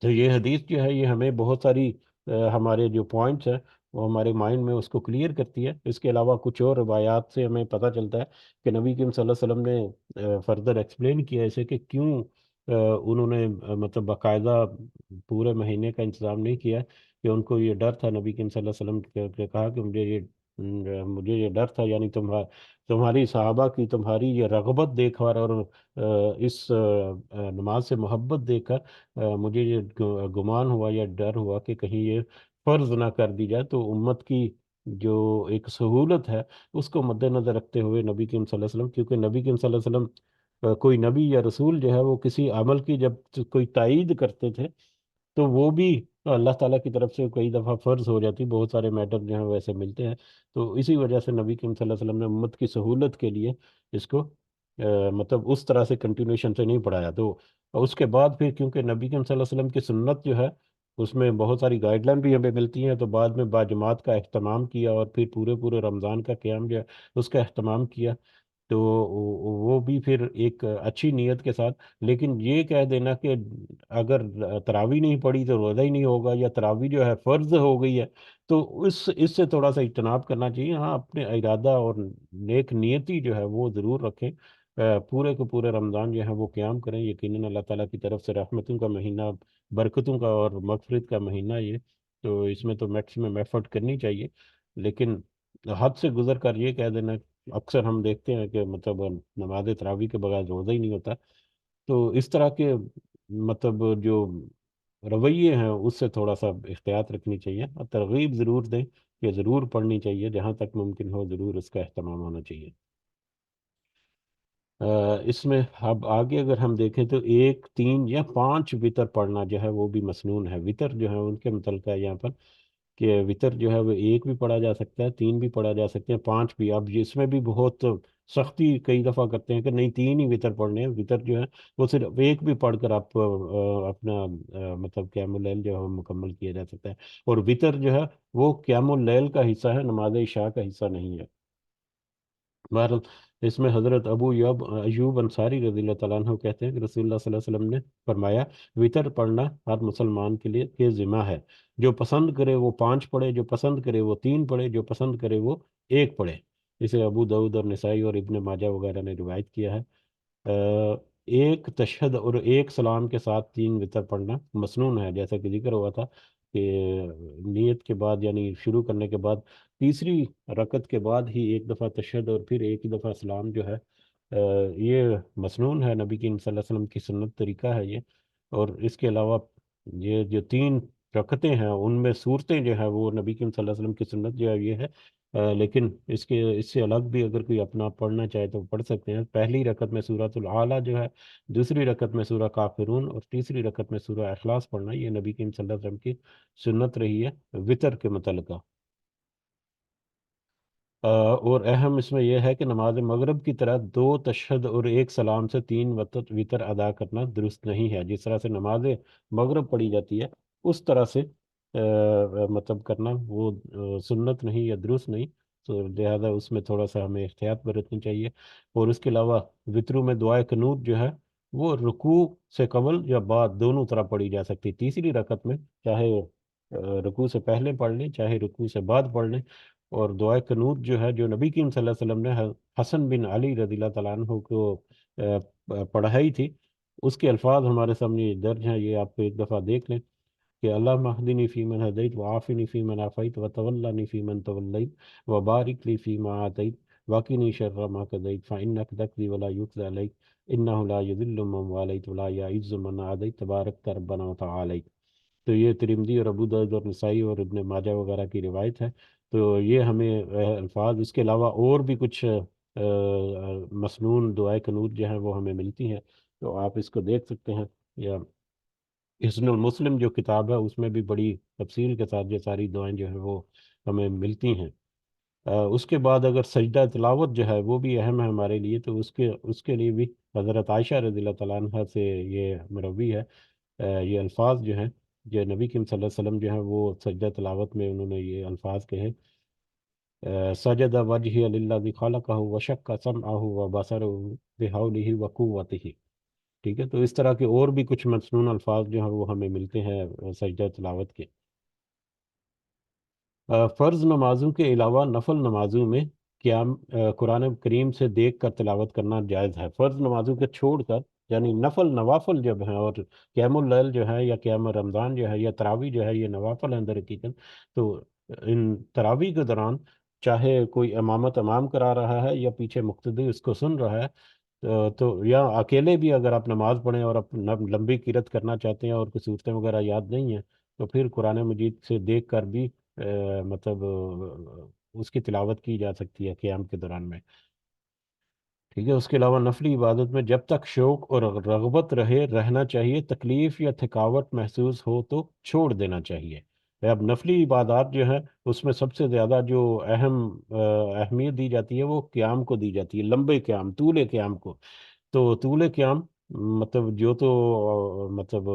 تو یہ حدیث جو ہے یہ ہمیں بہت ساری ہمارے جو پوائنٹس ہیں وہ ہمارے مائنڈ میں اس کو کلیئر کرتی ہے۔ اس کے علاوہ کچھ اور روایات سے ہمیں پتہ چلتا ہے کہ نبی کریم صلی اللہ علیہ وسلم نے فردر ایکسپلین کیا اسے کہ کیوں انہوں نے مطلب باقاعدہ پورے مہینے کا انتظام نہیں کیا، کہ ان کو یہ ڈر تھا، نبی کریم صلی اللہ علیہ وسلم نے کہا کہ مجھے یہ ڈر تھا، یعنی تمہاری صحابہ کی تمہاری یہ رغبت دیکھ کر اور اس نماز سے محبت دیکھ کر مجھے یہ گمان ہوا یا ڈر ہوا کہ کہیں یہ فرض نہ کر دی جائے، تو امت کی جو ایک سہولت ہے اس کو مد نظر رکھتے ہوئے نبی کریم صلی اللہ علیہ وسلم، کیونکہ نبی کریم صلی اللہ علیہ وسلم کوئی نبی یا رسول جو ہے وہ کسی عمل کی جب کوئی تائید کرتے تھے تو وہ بھی اللہ تعالیٰ کی طرف سے کئی دفعہ فرض ہو جاتی، بہت سارے میٹر جو ہیں ویسے ملتے ہیں، تو اسی وجہ سے نبی کریم صلی اللہ علیہ وسلم نے امت کی سہولت کے لیے اس کو مطلب اس طرح سے کنٹینیوشن سے نہیں پڑھایا۔ تو اس کے بعد پھر کیونکہ نبی کریم صلی اللہ علیہ وسلم کی سنت جو ہے اس میں بہت ساری گائیڈ لائن بھی ہمیں ملتی ہیں، تو بعد میں باجماعت کا اہتمام کیا، اور پھر پورے پورے رمضان کا قیام جو ہے اس کا اہتمام کیا، تو وہ بھی پھر ایک اچھی نیت کے ساتھ۔ لیکن یہ کہہ دینا کہ اگر تراویح نہیں پڑھی تو روزہ ہی نہیں ہوگا، یا تراویح جو ہے فرض ہو گئی ہے، تو اس سے تھوڑا سا اجتناب کرنا چاہیے۔ ہاں، اپنے ارادہ اور نیک نیتی جو ہے وہ ضرور رکھیں، پورے کو پورے رمضان جو ہے وہ قیام کریں، یقیناً اللہ تعالیٰ کی طرف سے رحمتوں کا مہینہ، برکتوں کا اور مغفرت کا مہینہ یہ، تو اس میں تو میکسیمم ایفرٹ کرنی چاہیے، لیکن حد سے گزر کر یہ کہہ دینا، اکثر ہم دیکھتے ہیں کہ مطلب نماز تراویح کے بغیر روزہ ہی نہیں ہوتا، تو اس طرح کے مطلب جو رویے ہیں اس سے تھوڑا سا احتیاط رکھنی چاہیے، اور ترغیب ضرور دیں کہ ضرور پڑھنی چاہیے، جہاں تک ممکن ہو ضرور اس کا اہتمام ہونا چاہیے۔ اس میں اب آگے اگر ہم دیکھیں تو 1، 3 یا 5 وطر پڑھنا جو ہے وہ بھی مسنون ہے۔ وطر جو ہے ان کے متعلقہ ہے یہاں پر کہ وطر جو ہے وہ 1 بھی پڑھا جا سکتا ہے، 3 بھی پڑھا جا سکتے ہیں، 5 بھی۔ اب اس میں بھی بہت سختی کئی دفعہ کرتے ہیں کہ نہیں 3 ہی وطر پڑھنے ہیں، وطر جو ہے وہ صرف 1 بھی پڑھ کر آپ اپنا مطلب قیام اللیل جو ہے وہ مکمل کیا جا سکتا ہے، اور وطر جو ہے وہ قیام اللیل کا حصہ ہے، نماز عشاء کا حصہ نہیں ہے۔ بہرحال اس میں حضرت ابو ایوب انصاری رضی اللہ تعالیٰ عنہ کہتے ہیں کہ رسول اللہ صلی اللہ علیہ وسلم نے فرمایا وطر پڑھنا ہر مسلمان کے لیے کے ذمہ ہے، جو پسند کرے وہ 5 پڑھے، جو پسند کرے وہ 3 پڑھے، جو پسند کرے وہ 1 پڑھے۔ اسے ابو داؤد اور نسائی اور ابن ماجہ وغیرہ نے روایت کیا ہے۔ ایک تشہد اور ایک سلام کے ساتھ 3 وطر پڑھنا مسنون ہے، جیسا کہ ذکر ہوا تھا کہ نیت کے بعد، یعنی شروع کرنے کے بعد تیسری رکعت کے بعد ہی ایک دفعہ تشہد اور پھر ایک ہی دفعہ سلام جو ہے یہ مسنون ہے، نبی کریم صلی اللہ علیہ وسلم کی سنت طریقہ ہے یہ۔ اور اس کے علاوہ یہ جو 3 رکعتیں ہیں ان میں صورتیں جو ہے وہ نبی کریم صلی اللہ علیہ وسلم کی سنت جو ہے یہ ہے، لیکن اس سے الگ بھی اگر کوئی اپنا پڑھنا چاہے تو پڑھ سکتے ہیں۔ پہلی رکعت میں سورۃ الاعلیٰ جو ہے، دوسری رکعت میں سورہ کافرون، اور تیسری رکعت میں سورہ اخلاص پڑھنا، یہ نبی کریم صلی اللہ علیہ وسلم کی سنت رہی ہے وطر کے متعلقہ۔ اور اہم اس میں یہ ہے کہ نماز مغرب کی طرح 2 تشہد اور ایک سلام سے 3 وطر ادا کرنا درست نہیں ہے، جس طرح سے نماز مغرب پڑھی جاتی ہے اس طرح سے مطلب کرنا وہ سنت نہیں یا درست نہیں، تو لہذا اس میں تھوڑا سا ہمیں احتیاط برتنی چاہیے۔ اور اس کے علاوہ وطروں میں دعائے قنوت جو ہے وہ رکوع سے قبل یا بعد دونوں طرح پڑھی جا سکتی، تیسری رکعت میں چاہے رکوع سے پہلے پڑھ لیں چاہے رکوع سے بعد پڑھ لیں۔ اور دعائے قنوت جو ہے جو نبی کریم صلی اللہ علیہ وسلم نے حسن بن علی رضی اللہ تعالیٰ عنہ کو پڑھائی تھی، اس کے الفاظ ہمارے سامنے درج ہیں، یہ آپ کو ایک دفعہ دیکھ لیں کہ اللہ مہدنی فی من ہدیت وعافنی فی من عافیت وتولنی فی من تولیت وبارک لی فی ما آتیت وقنی شر ما قضیت فإنک تقضی ولا یقضى علیک انہ لا یذل من والیت ولا یعز من عادیت تبارک ربنا وتعالیت۔ تو یہ ترمذی اور ابو داؤد اور نسائی اور ابن ماجہ وغیرہ کی روایت ہے۔ تو یہ ہمیں الفاظ، اس کے علاوہ اور بھی کچھ مسنون دعائے قنوت جو ہیں وہ ہمیں ملتی ہیں، تو آپ اس کو دیکھ سکتے ہیں، یا حسن المسلم جو کتاب ہے اس میں بھی بڑی تفصیل کے ساتھ یہ ساری دعائیں جو ہیں وہ ہمیں ملتی ہیں۔ اس کے بعد اگر سجدہ تلاوت جو ہے وہ بھی اہم ہے ہمارے لیے، تو اس کے لیے بھی حضرت عائشہ رضی اللہ تعالیٰ عنہ سے یہ مروی ہے، یہ الفاظ جو ہیں، جو نبی کریم صلی اللہ علیہ وسلم جو ہیں وہ سجدہ تلاوت میں انہوں نے یہ الفاظ کہے، سجد وجہی للذی خلقہ وشق سمعہ وبصرہ بحولہ وقوتہ۔ ٹھیک ہے، تو اس طرح کے اور بھی کچھ مسنون الفاظ جو ہیں وہ ہمیں ملتے ہیں سجدہ تلاوت کے۔ فرض نمازوں کے علاوہ نفل نمازوں میں قیام قرآن کریم سے دیکھ کر تلاوت کرنا جائز ہے۔ فرض نمازوں کے چھوڑ کر، یعنی نفل نوافل جب ہیں، اور قیام اللیل جو ہے یا قیام رمضان جو ہے یا تراویح جو ہے یہ نوافل ہیں در حقیقت، تو ان تراویح کے دوران چاہے کوئی امامت امام کرا رہا ہے یا پیچھے مقتدی اس کو سن رہا ہے، تو یا اکیلے بھی اگر آپ نماز پڑھیں اور آپ لمبی قرات کرنا چاہتے ہیں اور کوئی صورتیں وغیرہ یاد نہیں ہیں، تو پھر قرآن مجید سے دیکھ کر بھی مطلب اس کی تلاوت کی جا سکتی ہے قیام کے دوران میں۔ ٹھیک ہے، اس کے علاوہ نفلی عبادت میں جب تک شوق اور رغبت رہنا چاہیے، تکلیف یا تھکاوٹ محسوس ہو تو چھوڑ دینا چاہیے۔ اب نفلی عبادات جو ہیں اس میں سب سے زیادہ جو اہمیت دی جاتی ہے وہ قیام کو دی جاتی ہے، لمبے قیام، طول قیام کو۔ تو طول قیام مطلب جو تو مطلب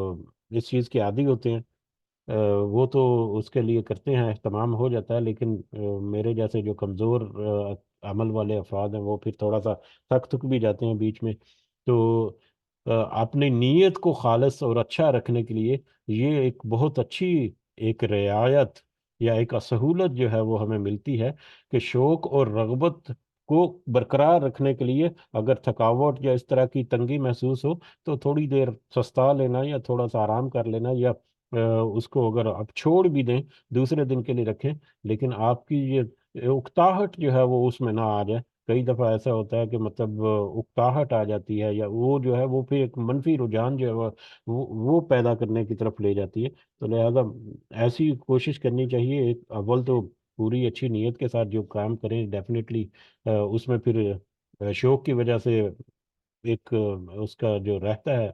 اس چیز کے عادی ہوتے ہیں، وہ تو اس کے لیے کرتے ہیں، اہتمام ہو جاتا ہے، لیکن میرے جیسے جو کمزور عمل والے افراد ہیں وہ پھر تھوڑا سا تھک تھک بھی جاتے ہیں بیچ میں۔ تو اپنی نیت کو خالص اور اچھا رکھنے کے لیے یہ ایک بہت اچھی ایک رعایت یا ایک سہولت جو ہے وہ ہمیں ملتی ہے کہ شوق اور رغبت کو برقرار رکھنے کے لیے اگر تھکاوٹ یا اس طرح کی تنگی محسوس ہو تو تھوڑی دیر سستا لینا یا تھوڑا سا آرام کر لینا، یا اس کو اگر آپ چھوڑ بھی دیں دوسرے دن کے لیے رکھیں، لیکن آپ کی یہ اکتاہٹ جو ہے وہ اس میں نہ آ جائے۔ کئی دفعہ ایسا ہوتا ہے کہ مطلب اکتاہٹ آ جاتی ہے، یا وہ جو ہے وہ پھر ایک منفی رجحان جو ہے وہ پیدا کرنے کی طرف لے جاتی ہے۔ تو لہذا ایسی کوشش کرنی چاہیے، ایک اول تو پوری اچھی نیت کے ساتھ جو کام کریں ڈیفینیٹلی اس میں پھر شوق کی وجہ سے ایک اس کا جو رہتا ہے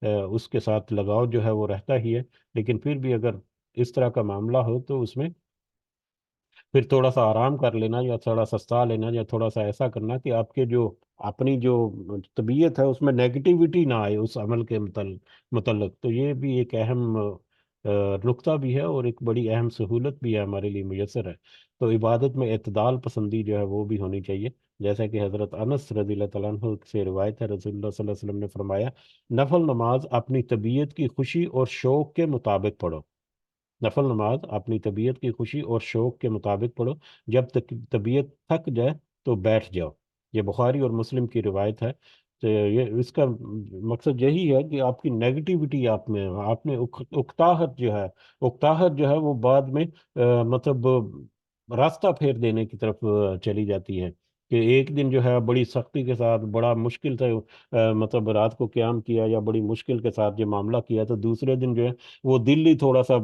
اس کے ساتھ لگاؤ جو ہے وہ رہتا ہی ہے، لیکن پھر بھی اگر اس طرح کا معاملہ ہو تو اس میں پھر تھوڑا سا آرام کر لینا یا تھوڑا سستا لینا یا تھوڑا سا ایسا کرنا کہ آپ کے جو اپنی جو طبیعت ہے اس میں نیگیٹیوٹی نہ آئے اس عمل کے متعلق۔ تو یہ بھی ایک اہم نقطہ بھی ہے اور ایک بڑی اہم سہولت بھی ہے ہمارے لیے میسر ہے۔ تو عبادت میں اعتدال پسندی جو ہے وہ بھی ہونی چاہیے، جیسا کہ حضرت انس رضی اللہ تعالیٰ عنہ سے روایت ہے، رسول اللہ صلی اللہ علیہ وسلم نے فرمایا، نفل نماز اپنی طبیعت کی خوشی اور شوق کے مطابق پڑھو۔ نفل نماز اپنی طبیعت کی خوشی اور شوق کے مطابق پڑھو، جب تک طبیعت تھک جائے تو بیٹھ جاؤ۔ یہ بخاری اور مسلم کی روایت ہے۔ تو یہ اس کا مقصد یہی ہے کہ آپ کی نیگیٹیوٹی آپ میں اکتاہٹ جو ہے وہ بعد میں مطلب راستہ پھیر دینے کی طرف چلی جاتی ہے، کہ ایک دن جو ہے بڑی سختی کے ساتھ بڑا مشکل سے مطلب رات کو قیام کیا یا بڑی مشکل کے ساتھ یہ معاملہ کیا، تو دوسرے دن جو ہے وہ دل ہی تھوڑا سا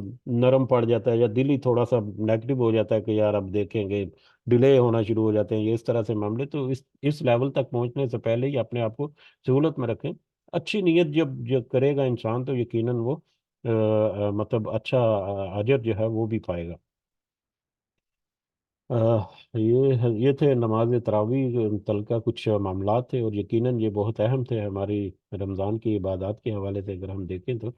نرم پڑ جاتا ہے یا دل ہی تھوڑا سا نیگیٹو ہو جاتا ہے کہ یار اب دیکھیں گے، ڈیلے ہونا شروع ہو جاتے ہیں یہ اس طرح سے معاملے۔ تو اس لیول تک پہنچنے سے پہلے ہی اپنے آپ کو سہولت میں رکھیں۔ اچھی نیت جب کرے گا انسان تو یقیناً وہ مطلب اچھا اجر جو ہے وہ بھی پائے گا۔ یہ تھے نماز تراویح متعلقہ کچھ معاملات تھے، اور یقیناً یہ بہت اہم تھے ہماری رمضان کی عبادات کے حوالے سے اگر ہم دیکھیں تو۔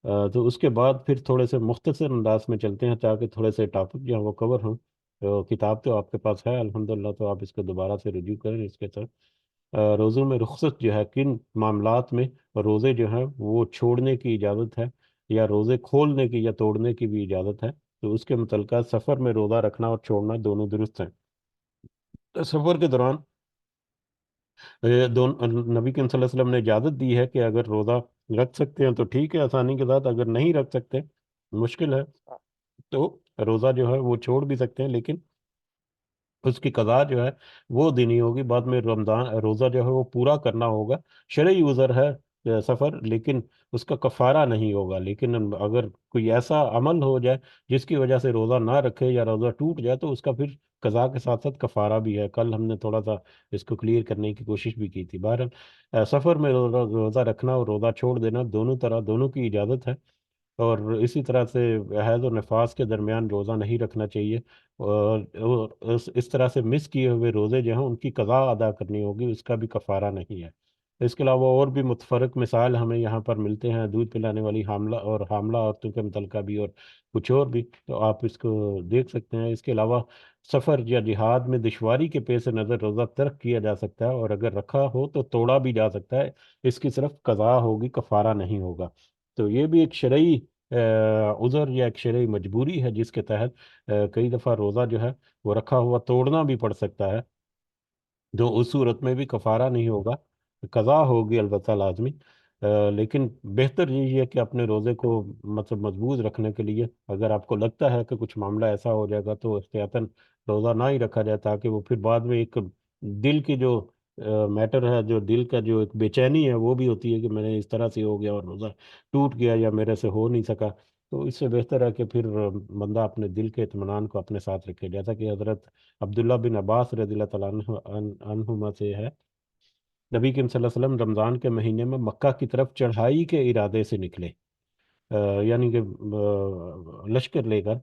تو اس کے بعد پھر تھوڑے سے مختصر انداز میں چلتے ہیں تاکہ تھوڑے سے ٹاپک جو ہیں وہ کور ہوں. کتاب تو آپ کے پاس ہے الحمدللہ، تو آپ اس کو دوبارہ سے رجوع کریں اس کے طرف. روزوں میں رخصت جو ہے کن معاملات میں روزے جو ہیں وہ چھوڑنے کی اجازت ہے، یا روزے کھولنے کی یا توڑنے کی بھی اجازت ہے. تو اس کے متعلقہ سفر میں روزہ رکھنا اور چھوڑنا دونوں درست ہیں. سفر کے دوران نبی کریم صلی اللہ علیہ وسلم نے اجازت دی ہے کہ اگر روزہ رکھ سکتے ہیں تو ٹھیک ہے آسانی کے ساتھ، اگر نہیں رکھ سکتے، مشکل ہے، تو روزہ جو ہے وہ چھوڑ بھی سکتے ہیں، لیکن اس کی قضا جو ہے وہ دینی ہوگی. بعد میں رمضان روزہ جو ہے وہ پورا کرنا ہوگا. شرعی عذر ہے سفر، لیکن اس کا کفارہ نہیں ہوگا. لیکن اگر کوئی ایسا عمل ہو جائے جس کی وجہ سے روزہ نہ رکھے یا روزہ ٹوٹ جائے تو اس کا پھر قضا کے ساتھ ساتھ کفارہ بھی ہے. کل ہم نے تھوڑا سا اس کو کلیئر کرنے کی کوشش بھی کی تھی. بہرحال سفر میں روزہ رکھنا اور روزہ چھوڑ دینا دونوں کی اجازت ہے. اور اسی طرح سے حیض و نفاس کے درمیان روزہ نہیں رکھنا چاہیے. اور اس طرح سے مس کیے ہوئے روزے جو ہیں ان کی قضا ادا کرنی ہوگی، اس کا بھی کفارہ نہیں ہے. اس کے علاوہ اور بھی متفرق مثال ہمیں یہاں پر ملتے ہیں، دودھ پلانے والی حاملہ عورتوں کے متعلقہ بھی اور کچھ اور بھی، تو آپ اس کو دیکھ سکتے ہیں. اس کے علاوہ سفر یا جہاد میں دشواری کے پیش نظر روزہ ترک کیا جا سکتا ہے، اور اگر رکھا ہو تو توڑا بھی جا سکتا ہے. اس کی صرف قضا ہوگی، کفارہ نہیں ہوگا. تو یہ بھی ایک شرعی عذر یا ایک شرعی مجبوری ہے جس کے تحت کئی دفعہ روزہ جو ہے وہ رکھا ہوا توڑنا بھی پڑ سکتا ہے، جو اس صورت میں بھی کفارہ نہیں ہوگا، قضا ہوگی البتہ لازمی. لیکن بہتر یہی ہے کہ اپنے روزے کو مطلب مضبوط رکھنے کے لیے اگر آپ کو لگتا ہے کہ کچھ معاملہ ایسا ہو جائے گا تو احتیاطاً روزہ نہ ہی رکھا جائے، تاکہ وہ پھر بعد میں ایک دل کی جو میٹر ہے، جو دل کا جو ایک بے چینی ہے وہ بھی ہوتی ہے کہ میں نے اس طرح سے ہو گیا اور روزہ ٹوٹ گیا یا میرے سے ہو نہیں سکا. تو اس سے بہتر ہے کہ پھر بندہ اپنے دل کے اطمینان کو اپنے ساتھ رکھے، جیسا کہ حضرت عبداللہ بن عباس رضی اللہ تعالیٰ عنہما سے ہے. نبی کریم صلی اللہ علیہ وسلم رمضان کے مہینے میں مکہ کی طرف چڑھائی کے ارادے سے نکلے، یعنی کہ لشکر لے کر.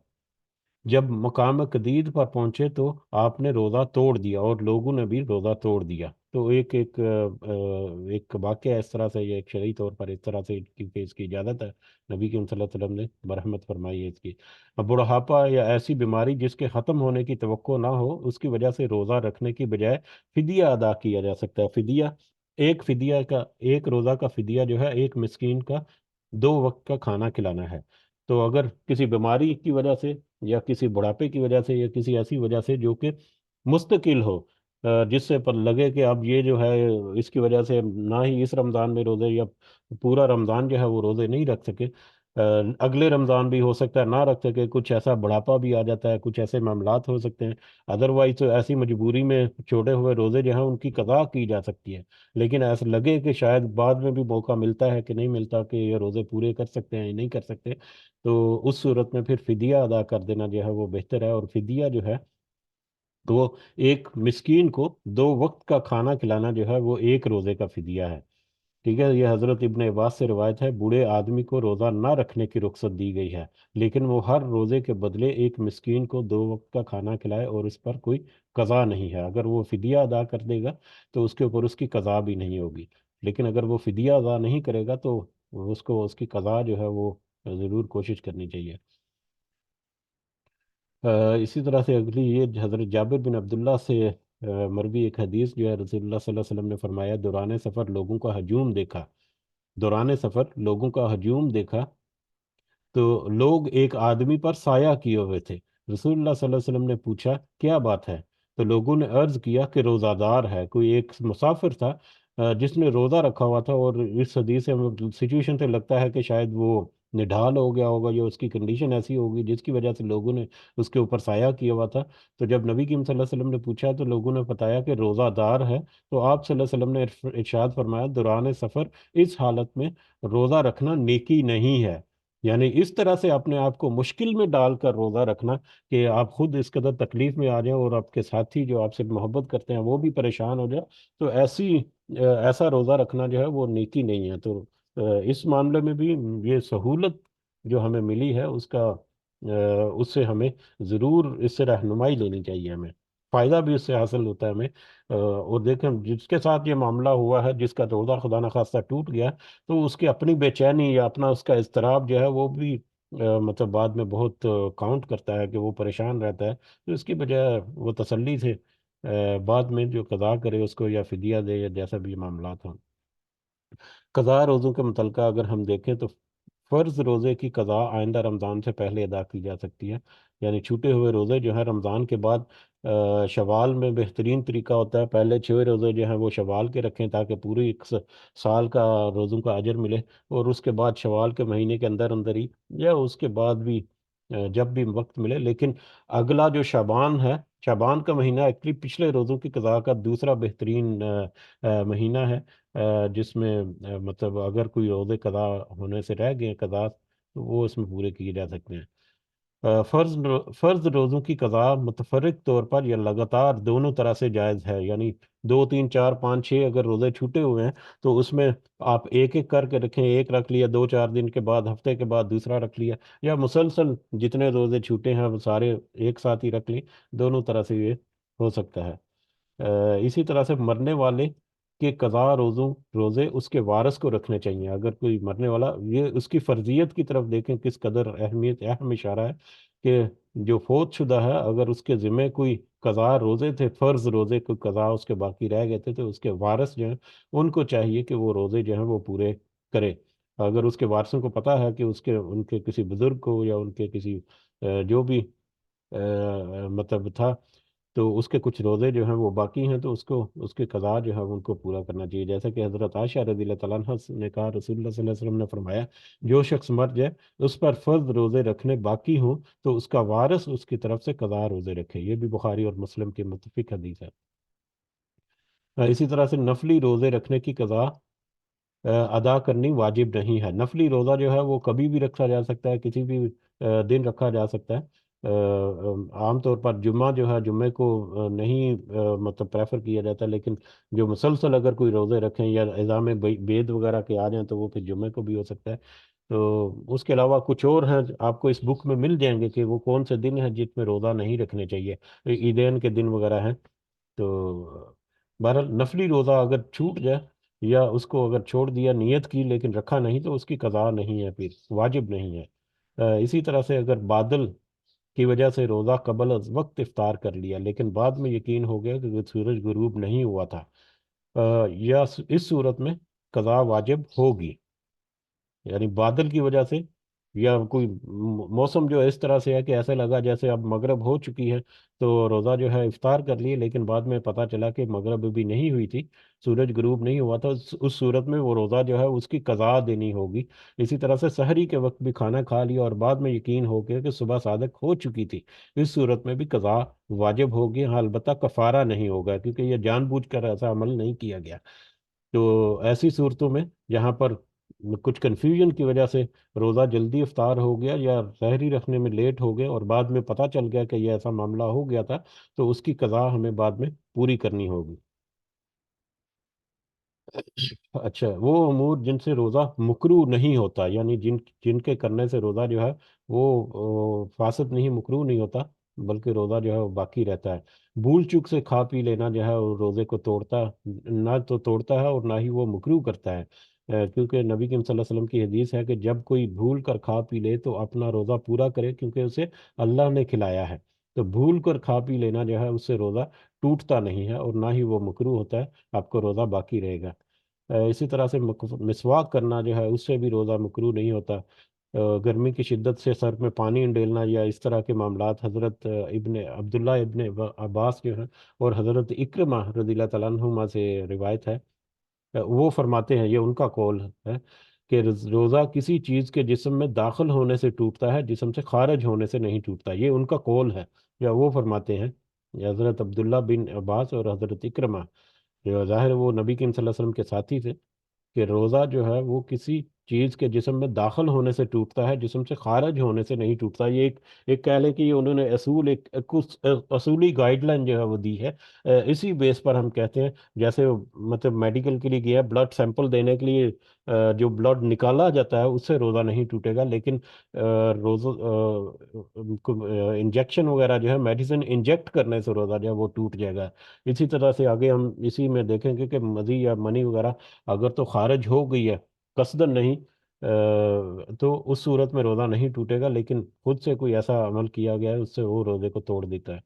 جب مقام قدید پر پہنچے تو آپ نے روزہ توڑ دیا اور لوگوں نے بھی روزہ توڑ دیا. تو ایک واقعہ اس طرح سے، یہ ایک شرعی طور پر اس طرح سے، کیونکہ اس کی اجازت ہے، نبی کریم صلی اللہ علیہ وسلم نے مرحمت فرمائی ہے اس کی. اب بڑھاپا یا ایسی بیماری جس کے ختم ہونے کی توقع نہ ہو، اس کی وجہ سے روزہ رکھنے کی بجائے فدیہ ادا کیا جا سکتا ہے. فدیہ کا ایک روزہ کا فدیہ جو ہے ایک مسکین کا 2 وقت کا کھانا کھلانا ہے. تو اگر کسی بیماری کی وجہ سے یا کسی بڑھاپے کی وجہ سے یا کسی ایسی وجہ سے جو کہ مستقل ہو، جس سے پر لگے کہ اب یہ جو ہے اس کی وجہ سے نہ ہی اس رمضان میں روزے یا پورا رمضان جو ہے وہ روزے نہیں رکھ سکے، اگلے رمضان بھی ہو سکتا ہے نہ رکھ سکے، کچھ ایسا بڑھاپا بھی آ جاتا ہے، کچھ ایسے معاملات ہو سکتے ہیں. ادروائز تو ایسی مجبوری میں چھوڑے ہوئے روزے جو ہیں ان کی قضا کی جا سکتی ہے. لیکن ایسا لگے کہ شاید بعد میں بھی موقع ملتا ہے کہ نہیں ملتا کہ یہ روزے پورے کر سکتے ہیں یا نہیں کر سکتے، تو اس صورت میں پھر فدیہ ادا کر دینا جو ہے وہ بہتر ہے. اور فدیہ جو ہے تو وہ ایک مسکین کو 2 وقت کا کھانا کھلانا جو ہے وہ ایک روزے کا فدیہ ہے. ٹھیک ہے. یہ حضرت ابن عباس سے روایت ہے، بوڑھے آدمی کو روزہ نہ رکھنے کی رخصت دی گئی ہے، لیکن وہ ہر روزے کے بدلے ایک مسکین کو 2 وقت کا کھانا کھلائے اور اس پر کوئی قضا نہیں ہے. اگر وہ فدیہ ادا کر دے گا تو اس کے اوپر اس کی قضا بھی نہیں ہوگی، لیکن اگر وہ فدیہ ادا نہیں کرے گا تو اس کی قضا جو ہے وہ ضرور کوشش کرنی چاہیے. اسی طرح سے اگلی یہ حضرت جابر بن عبداللہ سے مروی ایک حدیث جو ہے، رسول اللہ صلی اللہ علیہ وسلم نے فرمایا، دوران سفر لوگوں کا ہجوم دیکھا تو لوگ ایک آدمی پر سایہ کیے ہوئے تھے. رسول اللہ صلی اللہ علیہ وسلم نے پوچھا کیا بات ہے؟ تو لوگوں نے عرض کیا کہ روزہ دار ہے. کوئی ایک مسافر تھا جس نے روزہ رکھا ہوا تھا، اور اس حدیث سے سچویشن سے لگتا ہے کہ شاید وہ نڈھال ہو گیا ہوگا یا اس کی کنڈیشن ایسی ہوگی جس کی وجہ سے لوگوں نے اس کے اوپر سایہ کیا ہوا تھا. تو جب نبی کریم صلی اللہ علیہ وسلم نے پوچھا تو لوگوں نے بتایا کہ روزہ دار ہے. تو آپ صلی اللہ علیہ وسلم نے ارشاد فرمایا، دوران سفر اس حالت میں روزہ رکھنا نیکی نہیں ہے. یعنی اس طرح سے اپنے آپ کو مشکل میں ڈال کر روزہ رکھنا کہ آپ خود اس قدر تکلیف میں آ جائیں اور آپ کے ساتھی جو آپ سے محبت کرتے ہیں وہ بھی پریشان ہو جائے، تو ایسا روزہ رکھنا جو ہے وہ نیکی نہیں ہے. تو اس معاملے میں بھی یہ سہولت جو ہمیں ملی ہے اس سے ہمیں ضرور اس سے رہنمائی لینی چاہیے ہمیں. فائدہ بھی اس سے حاصل ہوتا ہے ہمیں۔ اور دیکھیں جس کے ساتھ یہ معاملہ ہوا ہے، جس کا روزہ خدا نخواستہ ٹوٹ گیا، تو اس کی اپنی بے چینی یا اپنا اس کا اضطراب جو ہے وہ بھی مطلب بعد میں بہت کاؤنٹ کرتا ہے، کہ وہ پریشان رہتا ہے، تو اس کی بجائے وہ تسلی سے بعد میں جو قضا کرے اس کو، یا فدیہ دے، یا جیسا بھی معاملات ہوں۔ قضاء روزوں کے متعلقہ اگر ہم دیکھیں تو فرض روزے کی قضا آئندہ رمضان سے پہلے ادا کی جا سکتی ہے، یعنی چھوٹے ہوئے روزے جو ہیں رمضان کے بعد شوال میں بہترین طریقہ ہوتا ہے پہلے 6 روزے جو ہیں وہ شوال کے رکھیں، تاکہ پوری ایک سال کا روزوں کا اجر ملے، اور اس کے بعد شوال کے مہینے کے اندر اندر ہی، یا اس کے بعد بھی جب بھی وقت ملے، لیکن اگلا جو شعبان ہے، شعبان کا مہینہ ایکچولی پچھلے روزوں کی قضا کا دوسرا بہترین مہینہ ہے، جس میں مطلب اگر کوئی روزے قضا ہونے سے رہ گئے قضا، تو وہ اس میں پورے کیے جا سکتے ہیں۔ فرض روزوں کی قضا متفرق طور پر یا لگاتار دونوں طرح سے جائز ہے، یعنی 2 3 4 5 6 اگر روزے چھوٹے ہوئے ہیں تو اس میں آپ ایک ایک کر کے رکھیں، ایک رکھ لیا، 2 4 دن کے بعد، ہفتے کے بعد دوسرا رکھ لیا، یا مسلسل جتنے روزے چھوٹے ہیں وہ سارے ایک ساتھ ہی رکھ لیں، دونوں طرح سے یہ ہو سکتا ہے۔ اسی طرح سے مرنے والے کے قضا روزے اس کے وارث کو رکھنے چاہیے، اگر کوئی مرنے والا، یہ اس کی فرضیت کی طرف دیکھیں کس قدر اہم اشارہ ہے، کہ جو فوت شدہ ہے اگر اس کے ذمہ کوئی قضا روزے تھے، فرض روزے کوئی قضا اس کے باقی رہ گئے تھے، تو اس کے وارث جو ہیں ان کو چاہیے کہ وہ روزے جو ہیں وہ پورے کرے۔ اگر اس کے وارثوں کو پتا ہے کہ ان کے کسی بزرگ کو، یا ان کے کسی جو بھی مطلب تھا، تو اس کے کچھ روزے جو ہیں وہ باقی ہیں، تو اس کے قضا جو ہے ان کو پورا کرنا چاہیے، جیسا کہ حضرت عائشہ رضی اللہ تعالیٰ عنہ نے کہا، رسول اللہ صلی اللہ علیہ وسلم نے فرمایا، جو شخص مر جائے اس پر فرض روزے رکھنے باقی ہوں تو اس کا وارث اس کی طرف سے قضا روزے رکھے، یہ بھی بخاری اور مسلم کی متفق حدیث ہے۔ اسی طرح سے نفلی روزے رکھنے کی قضا ادا کرنی واجب نہیں ہے۔ نفلی روزہ جو ہے وہ کبھی بھی رکھا جا سکتا ہے، کسی بھی دن رکھا جا سکتا ہے۔ عام طور پر جمعہ جو ہے، جمعے کو نہیں مطلب پریفر کیا جاتا، لیکن جو مسلسل اگر کوئی روزے رکھیں یا ایام بید وغیرہ کے آ جائیں تو وہ پھر جمعے کو بھی ہو سکتا ہے۔ تو اس کے علاوہ کچھ اور ہیں آپ کو اس بک میں مل جائیں گے کہ وہ کون سے دن ہیں جن میں روزہ نہیں رکھنے چاہیے، عیدین کے دن وغیرہ ہیں۔ تو بہرحال نفلی روزہ اگر چھوٹ جائے، یا اس کو اگر چھوڑ دیا، نیت کی لیکن رکھا نہیں، تو اس کی قضا نہیں ہے، پھر واجب نہیں ہے۔ اسی طرح سے اگر بادل کی وجہ سے روزہ قبل از وقت افطار کر لیا، لیکن بعد میں یقین ہو گیا کہ سورج غروب نہیں ہوا تھا، یا اس صورت میں قضا واجب ہوگی، یعنی بادل کی وجہ سے، یا کوئی موسم جو اس طرح سے ہے کہ ایسا لگا جیسے اب مغرب ہو چکی ہے، تو روزہ جو ہے افطار کر لیے، لیکن بعد میں پتہ چلا کہ مغرب بھی نہیں ہوئی تھی، سورج غروب نہیں ہوا تھا، اس صورت میں وہ روزہ جو ہے اس کی قضا دینی ہوگی۔ اسی طرح سے سحری کے وقت بھی کھانا کھا لیا اور بعد میں یقین ہو گیا کہ صبح صادق ہو چکی تھی، اس صورت میں بھی قضا واجب ہوگی، ہاں البتہ کفارہ نہیں ہوگا، کیونکہ یہ جان بوجھ کر ایسا عمل نہیں کیا گیا۔ تو ایسی صورتوں میں جہاں پر کچھ کنفیوژن کی وجہ سے روزہ جلدی افطار ہو گیا، یا سحری رکھنے میں لیٹ ہو گیا، اور بعد میں پتہ چل گیا کہ یہ ایسا معاملہ ہو گیا تھا، تو اس کی قضا ہمیں بعد میں پوری کرنی ہوگی۔ اچھا، وہ امور جن سے روزہ مکروہ نہیں ہوتا، یعنی جن کے کرنے سے روزہ جو ہے وہ فاسد نہیں، مکروہ نہیں ہوتا، بلکہ روزہ جو ہے وہ باقی رہتا ہے۔ بھول چوک سے کھا پی لینا جو ہے وہ روزے کو نہ تو توڑتا ہے اور نہ ہی وہ مکروہ کرتا ہے، کیونکہ نبی کریم صلی اللہ علیہ وسلم کی حدیث ہے کہ جب کوئی بھول کر کھا پی لے تو اپنا روزہ پورا کرے، کیونکہ اسے اللہ نے کھلایا ہے۔ تو بھول کر کھا پی لینا جو ہے اس سے روزہ ٹوٹتا نہیں ہے، اور نہ ہی وہ مکروہ ہوتا ہے، آپ کو روزہ باقی رہے گا۔ اسی طرح سے مسواک کرنا جو ہے اس سے بھی روزہ مکروہ نہیں ہوتا۔ گرمی کی شدت سے سر میں پانی ڈالنا یا اس طرح کے معاملات، حضرت ابن عبداللہ ابن عباس جو ہیں اور حضرت اکرمہ رضی اللہ تعالیٰ عنہما سے روایت ہے، وہ فرماتے ہیں، یہ ان کا قول ہے کہ روزہ کسی چیز کے جسم میں داخل ہونے سے ٹوٹتا ہے، جسم سے خارج ہونے سے نہیں ٹوٹتا، یہ ان کا قول ہے، یا وہ فرماتے ہیں، یہ حضرت عبداللہ بن عباس اور حضرت اکرمہ، جو ظاہر ہے وہ نبی کریم صلی اللہ علیہ وسلم کے ساتھی تھے، کہ روزہ جو ہے وہ کسی چیز کے جسم میں داخل ہونے سے ٹوٹتا ہے، جسم سے خارج ہونے سے نہیں ٹوٹتا۔ یہ ایک کہہ لیں کہ یہ انہوں نے اصول، کچھ اصولی گائیڈ لائن جو ہے وہ دی ہے۔ اسی بیس پر ہم کہتے ہیں، جیسے مطلب میڈیکل کے لیے گیا بلڈ سیمپل دینے کے لیے، جو بلڈ نکالا جاتا ہے اس سے روزہ نہیں ٹوٹے گا، لیکن روزہ انجیکشن وغیرہ جو ہے، میڈیسن انجیکٹ کرنے سے روزہ جو ہے وہ ٹوٹ جائے گا۔ اسی طرح سے آگے ہم اسی میں دیکھیں گے کہ مزی یا منی وغیرہ اگر تو خارج ہو گئی ہے قصدن نہیں، تو اس صورت میں روزہ نہیں ٹوٹے گا، لیکن خود سے کوئی ایسا عمل کیا گیا ہے اس سے وہ روزے کو توڑ دیتا ہے۔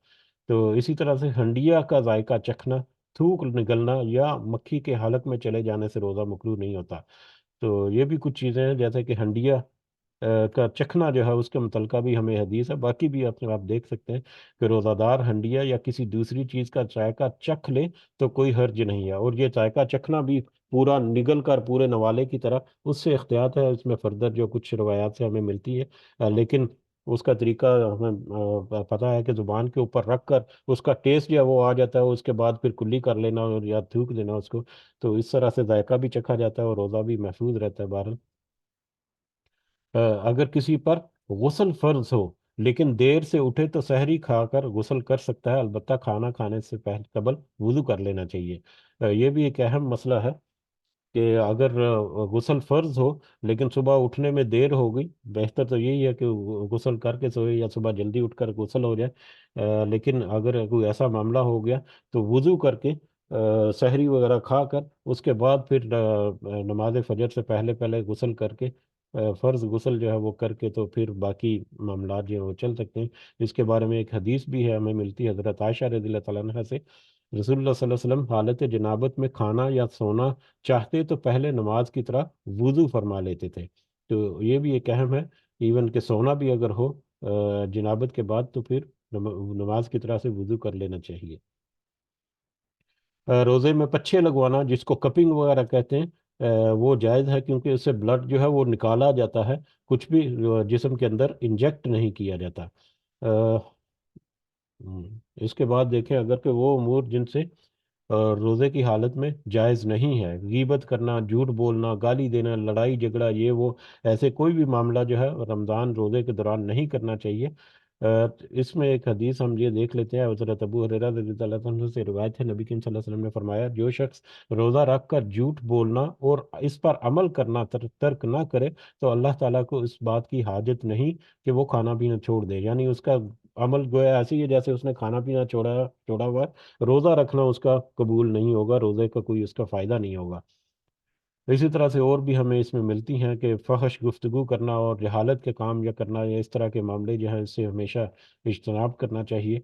تو اسی طرح سے ہنڈیا کا ذائقہ چکھنا، تھوک نگلنا یا مکھی کے حلق میں چلے جانے سے روزہ مکروہ نہیں ہوتا۔ تو یہ بھی کچھ چیزیں ہیں، جیسے کہ ہنڈیا کا چکھنا جو ہے اس کے متعلقہ بھی ہمیں حدیث ہے، باقی بھی آپ دیکھ سکتے ہیں کہ روزہ دار ہنڈیا یا کسی دوسری چیز کا ذائقہ چکھ لے تو کوئی حرج نہیں ہے، اور یہ ذائقہ چکھنا بھی پورا نگل کر پورے نوالے کی طرح، اس سے احتیاط ہے، اس میں فردر جو کچھ روایات سے ہمیں ملتی ہے، لیکن اس کا طریقہ ہمیں پتہ ہے کہ زبان کے اوپر رکھ کر اس کا ٹیسٹ جو ہے وہ آ جاتا ہے، اس کے بعد پھر کلی کر لینا اور یا تھوک دینا اس کو، تو اس طرح سے ذائقہ بھی چکھا جاتا ہے اور روزہ بھی محفوظ رہتا ہے بہرحال۔ اگر کسی پر غسل فرض ہو لیکن دیر سے اٹھے تو سحری کھا کر غسل کر سکتا ہے، البتہ کھانا کھانے سے پہلے قبل وضو کر لینا چاہیے۔ یہ بھی ایک اہم مسئلہ ہے کہ اگر غسل فرض ہو لیکن صبح اٹھنے میں دیر ہو گئی، بہتر تو یہی ہے کہ غسل کر کے سوئے یا صبح جلدی اٹھ کر غسل ہو جائے، لیکن اگر کوئی ایسا معاملہ ہو گیا تو وضو کر کے سحری وغیرہ کھا کر اس کے بعد پھر نماز فجر سے پہلے پہلے غسل کر کے، فرض غسل جو ہے وہ کر کے، تو پھر باقی معاملات جو ہیں وہ چل سکتے ہیں۔ اس کے بارے میں ایک حدیث بھی ہے ہمیں ملتی ہے حضرت عائشہ رضی اللہ تعالیٰ عنہا سے، رسول اللہ صلی اللہ علیہ وسلم حالت جنابت میں کھانا یا سونا چاہتے تو پہلے نماز کی طرح وضو فرما لیتے تھے۔ تو یہ بھی ایک اہم ہے، ایون کہ سونا بھی اگر ہو جنابت کے بعد، تو پھر نماز کی طرح سے وضو کر لینا چاہیے۔ روزے میں پچھے لگوانا جس کو کپنگ وغیرہ کہتے ہیں، وہ جائز ہے، کیونکہ اس سے بلڈ جو ہے وہ نکالا جاتا ہے، کچھ بھی جسم کے اندر انجیکٹ نہیں کیا جاتا۔ آ، ہم، اس کے بعد دیکھیں اگر کہ وہ امور جن سے روزے کی حالت میں جائز نہیں ہے، غیبت کرنا، جھوٹ بولنا، گالی دینا، لڑائی جھگڑا، یہ وہ ایسے کوئی بھی معاملہ جو ہے رمضان روزے کے دوران نہیں کرنا چاہیے۔ اس میں ایک حدیث ہم یہ دیکھ لیتے ہیں، حضرت ابو ہریرہ رضی اللہ عنہ سے روایت ہے، نبی کریم صلی اللہ علیہ وسلم نے فرمایا، جو شخص روزہ رکھ کر جھوٹ بولنا اور اس پر عمل کرنا ترک نہ کرے تو اللہ تعالیٰ کو اس بات کی حاجت نہیں کہ وہ کھانا پینا چھوڑ دے، یعنی اس کا عمل گویا ایسی ہے جیسے اس نے کھانا پینا چھوڑا ہوا ہے، روزہ رکھنا اس کا قبول نہیں ہوگا، روزے کا کوئی اس کا فائدہ نہیں ہوگا۔ اسی طرح سے اور بھی ہمیں اس میں ملتی ہیں کہ فحش گفتگو کرنا اور جہالت کے کام یا کرنا یا اس طرح کے معاملے جو ہیں اس سے ہمیشہ اجتناب کرنا چاہیے۔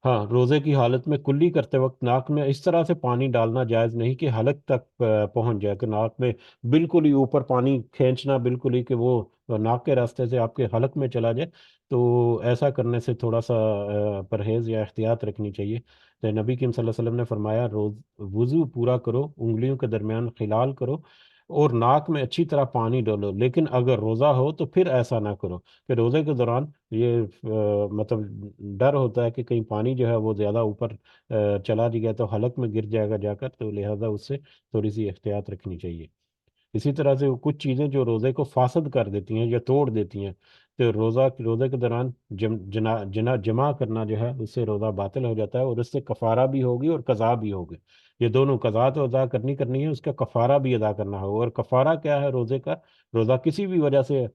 ہاں، روزے کی حالت میں کلی کرتے وقت ناک میں اس طرح سے پانی ڈالنا جائز نہیں کہ حلق تک پہنچ جائے، کہ ناک میں بالکل ہی اوپر پانی کھینچنا، بالکل ہی کہ وہ ناک کے راستے سے آپ کے حلق میں چلا جائے، تو ایسا کرنے سے تھوڑا سا پرہیز یا احتیاط رکھنی چاہیے۔ تو نبی کریم صلی اللہ علیہ وسلم نے فرمایا، وضو پورا کرو، انگلیوں کے درمیان خلال کرو اور ناک میں اچھی طرح پانی ڈالو، لیکن اگر روزہ ہو تو پھر ایسا نہ کرو کہ روزے کے دوران یہ مطلب ڈر ہوتا ہے کہ کہیں پانی جو ہے وہ زیادہ اوپر چلا گیا تو حلق میں گر جائے گا جا کر، تو لہذا اس سے تھوڑی سی احتیاط رکھنی چاہیے۔ اسی طرح سے کچھ چیزیں جو روزے کو فاسد کر دیتی ہیں یا توڑ دیتی ہیں، تو روزے کے دوران جمع کرنا جو ہے اس سے روزہ باطل ہو جاتا ہے، اور اس سے کفارہ بھی ہوگی اور قضا بھی ہوگی، یہ دونوں، قضا تو ادا کرنی ہے، اس کا کفارہ بھی ادا کرنا ہوگا۔ اور کفارہ کیا ہے روزے کا؟ روزہ کسی بھی وجہ سے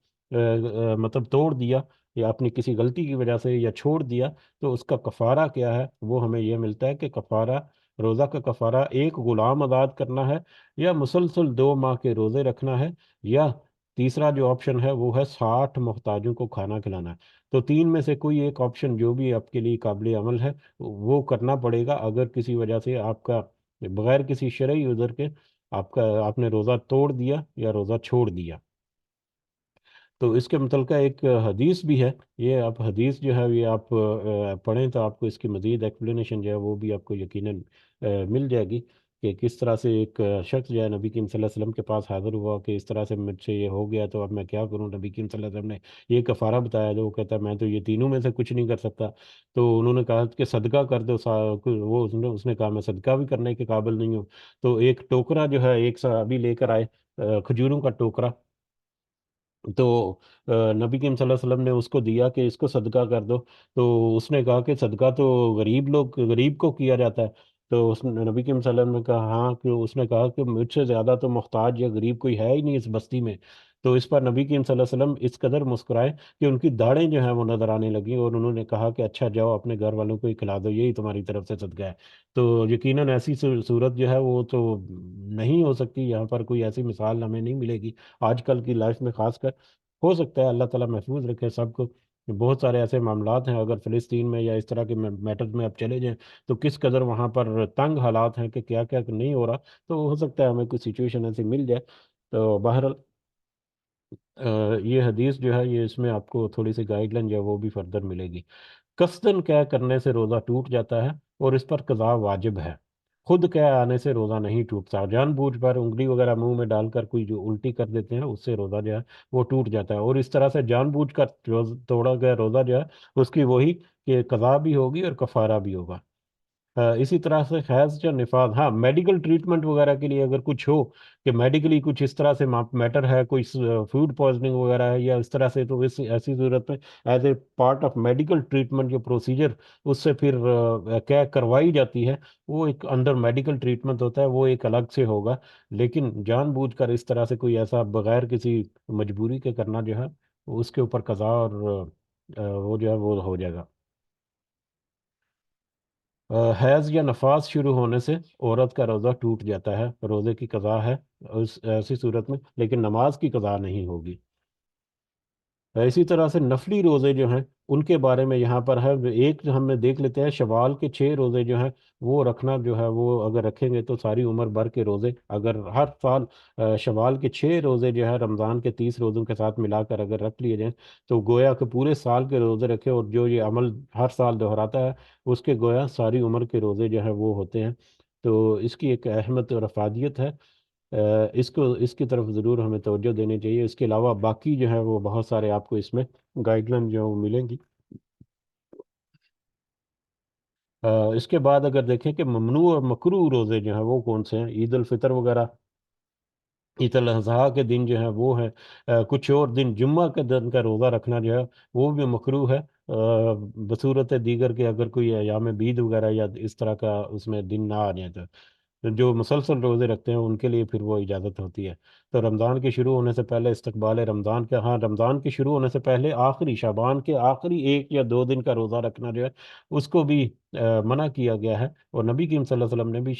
مطلب توڑ دیا یا اپنی کسی غلطی کی وجہ سے یا چھوڑ دیا، تو اس کا کفارہ کیا ہے؟ وہ ہمیں یہ ملتا ہے کہ کفارہ، روزہ کا کفارہ ایک غلام آزاد کرنا ہے، یا مسلسل 2 ماہ کے روزے رکھنا ہے، یا تیسرا جو آپشن ہے وہ ہے 60 محتاجوں کو کھانا کھلانا ہے۔ تو تین میں سے کوئی ایک آپشن جو بھی آپ کے لیے قابل عمل ہے وہ کرنا پڑے گا، اگر کسی وجہ سے آپ کا بغیر کسی شرعی عذر کے آپ نے روزہ توڑ دیا یا روزہ چھوڑ دیا۔ تو اس کے متعلقہ ایک حدیث بھی ہے، یہ آپ حدیث جو ہے یہ آپ پڑھیں تو آپ کو اس کی مزید ایکسپلینیشن جو ہے وہ بھی آپ کو یقیناً مل جائے گی۔ کہ کس طرح سے ایک شخص جو ہے نبی کریم صلی اللہ علیہ وسلم کے پاس حاضر ہوا کہ اس طرح سے مجھ سے یہ ہو گیا تو اب میں کیا کروں. نبی کریم صلی اللہ علیہ وسلم نے یہ کفارہ بتایا. تو وہ کہتا ہے میں تو یہ تینوں میں سے کچھ نہیں کر سکتا. تو انہوں نے کہا کہ صدقہ کر دو. وہ اس نے کہا میں صدقہ بھی کرنے کے قابل نہیں ہوں. تو ایک ٹوکرا جو ہے ایک صحابی لے کر آئے، کھجوروں کا ٹوکرا. تو نبی کریم صلی اللہ علیہ وسلم نے اس کو دیا کہ اس کو صدقہ کر دو. تو اس نے کہا کہ صدقہ تو غریب کو کیا جاتا ہے. تو نبی کریم صلی اللہ علیہ وسلم نے کہا ہاں، کہ اس نے کہا کہ مجھ سے زیادہ تو محتاج یا غریب کوئی ہے ہی نہیں اس بستی میں. تو اس پر نبی کریم صلی اللہ علیہ وسلم اس قدر مسکرائے کہ ان کی داڑھیں جو ہیں وہ نظر آنے لگیں، اور انہوں نے کہا کہ اچھا جاؤ اپنے گھر والوں کو ہی کھلا دو، یہی تمہاری طرف سے صدقہ ہے. تو یقیناً ایسی صورت جو ہے وہ تو نہیں ہو سکتی. یہاں پر کوئی ایسی مثال ہمیں نہیں ملے گی آج کل کی لائف میں خاص کر. ہو سکتا ہے اللہ تعالیٰ محفوظ رکھے سب کو. بہت سارے ایسے معاملات ہیں اگر فلسطین میں یا اس طرح کے میٹرز میں آپ چلے جائیں تو کس قدر وہاں پر تنگ حالات ہیں کہ کیا کیا نہیں ہو رہا. تو ہو سکتا ہے ہمیں کوئی سچویشن ایسی مل جائے. تو بہرحال یہ حدیث جو ہے یہ اس میں آپ کو تھوڑی سی گائیڈ لائن جو ہے وہ بھی فردر ملے گی. قصدن کیا کرنے سے روزہ ٹوٹ جاتا ہے اور اس پر قضا واجب ہے. خود کیا آنے سے روزہ نہیں ٹوٹتا. جان بوجھ پر انگلی وغیرہ منہ میں ڈال کر کوئی جو الٹی کر دیتے ہیں اس سے روزہ جو ہے وہ ٹوٹ جاتا ہے. اور اس طرح سے جان بوجھ کر توڑا گیا روزہ جو ہے اس کی وہی کہ قضا بھی ہوگی اور کفارہ بھی ہوگا. اسی طرح سے حیض یا نفاس، ہاں میڈیکل ٹریٹمنٹ وغیرہ کے لیے اگر کچھ ہو کہ میڈیکلی کچھ اس طرح سے میٹر ہے، کوئی فوڈ پوائزننگ وغیرہ ہے یا اس طرح سے، تو ایسی صورت میں as a part of medical treatment جو پروسیجر اس سے پھر کیا کروائی جاتی ہے وہ ایک انڈر میڈیکل ٹریٹمنٹ ہوتا ہے، وہ ایک الگ سے ہوگا. لیکن جان بوجھ کر اس طرح سے کوئی ایسا بغیر کسی مجبوری کے کرنا جو ہے اس کے اوپر قضا اور وہ جو ہے وہ ہو جائے گا. حیض یا نفاس شروع ہونے سے عورت کا روزہ ٹوٹ جاتا ہے. روزے کی قضا ہے اس ایسی صورت میں، لیکن نماز کی قضا نہیں ہوگی. اسی طرح سے نفلی روزے جو ہیں ان کے بارے میں یہاں پر ہے. ایک جو ہم نے دیکھ لیتے ہیں شوال کے 6 روزے جو ہیں وہ رکھنا جو ہے وہ اگر رکھیں گے تو ساری عمر بھر کے روزے اگر ہر سال شوال کے 6 روزے جو ہے رمضان کے 30 روزوں کے ساتھ ملا کر اگر رکھ لیے جائیں تو گویا کہ پورے سال کے روزے رکھے، اور جو یہ عمل ہر سال دہراتا ہے اس کے گویا ساری عمر کے روزے جو ہیں وہ ہوتے ہیں. تو اس کی ایک اہمیت اور افادیت ہے. اس کی طرف ضرور ہمیں توجہ دینی چاہیے. اس کے علاوہ باقی جو ہے وہ بہت سارے آپ کو اس میں گائیڈ لائن جو ہے وہ ملیں گی. اس کے بعد اگر دیکھیں کہ ممنوع اور مکروہ روزے جو ہیں وہ کون سے ہیں، عید الفطر وغیرہ، عید الاضحیٰ کے دن جو ہے وہ ہے. کچھ اور دن جمعہ کے دن کا روزہ رکھنا جو ہے وہ بھی مکروہ ہے بصورت دیگر کے اگر کوئی ایام بید وغیرہ یا اس طرح کا اس میں دن نہ آ جائے تو. جو مسلسل روزے رکھتے ہیں ان کے لیے پھر وہ اجازت ہوتی ہے. تو رمضان کے شروع ہونے سے پہلے استقبال رمضان کا، ہاں رمضان کے شروع ہونے سے پہلے آخری شعبان کے آخری 1 یا 2 دن کا روزہ رکھنا جو ہے اس کو بھی منع کیا گیا ہے. اور نبی کریم صلی اللہ علیہ وسلم نے بھی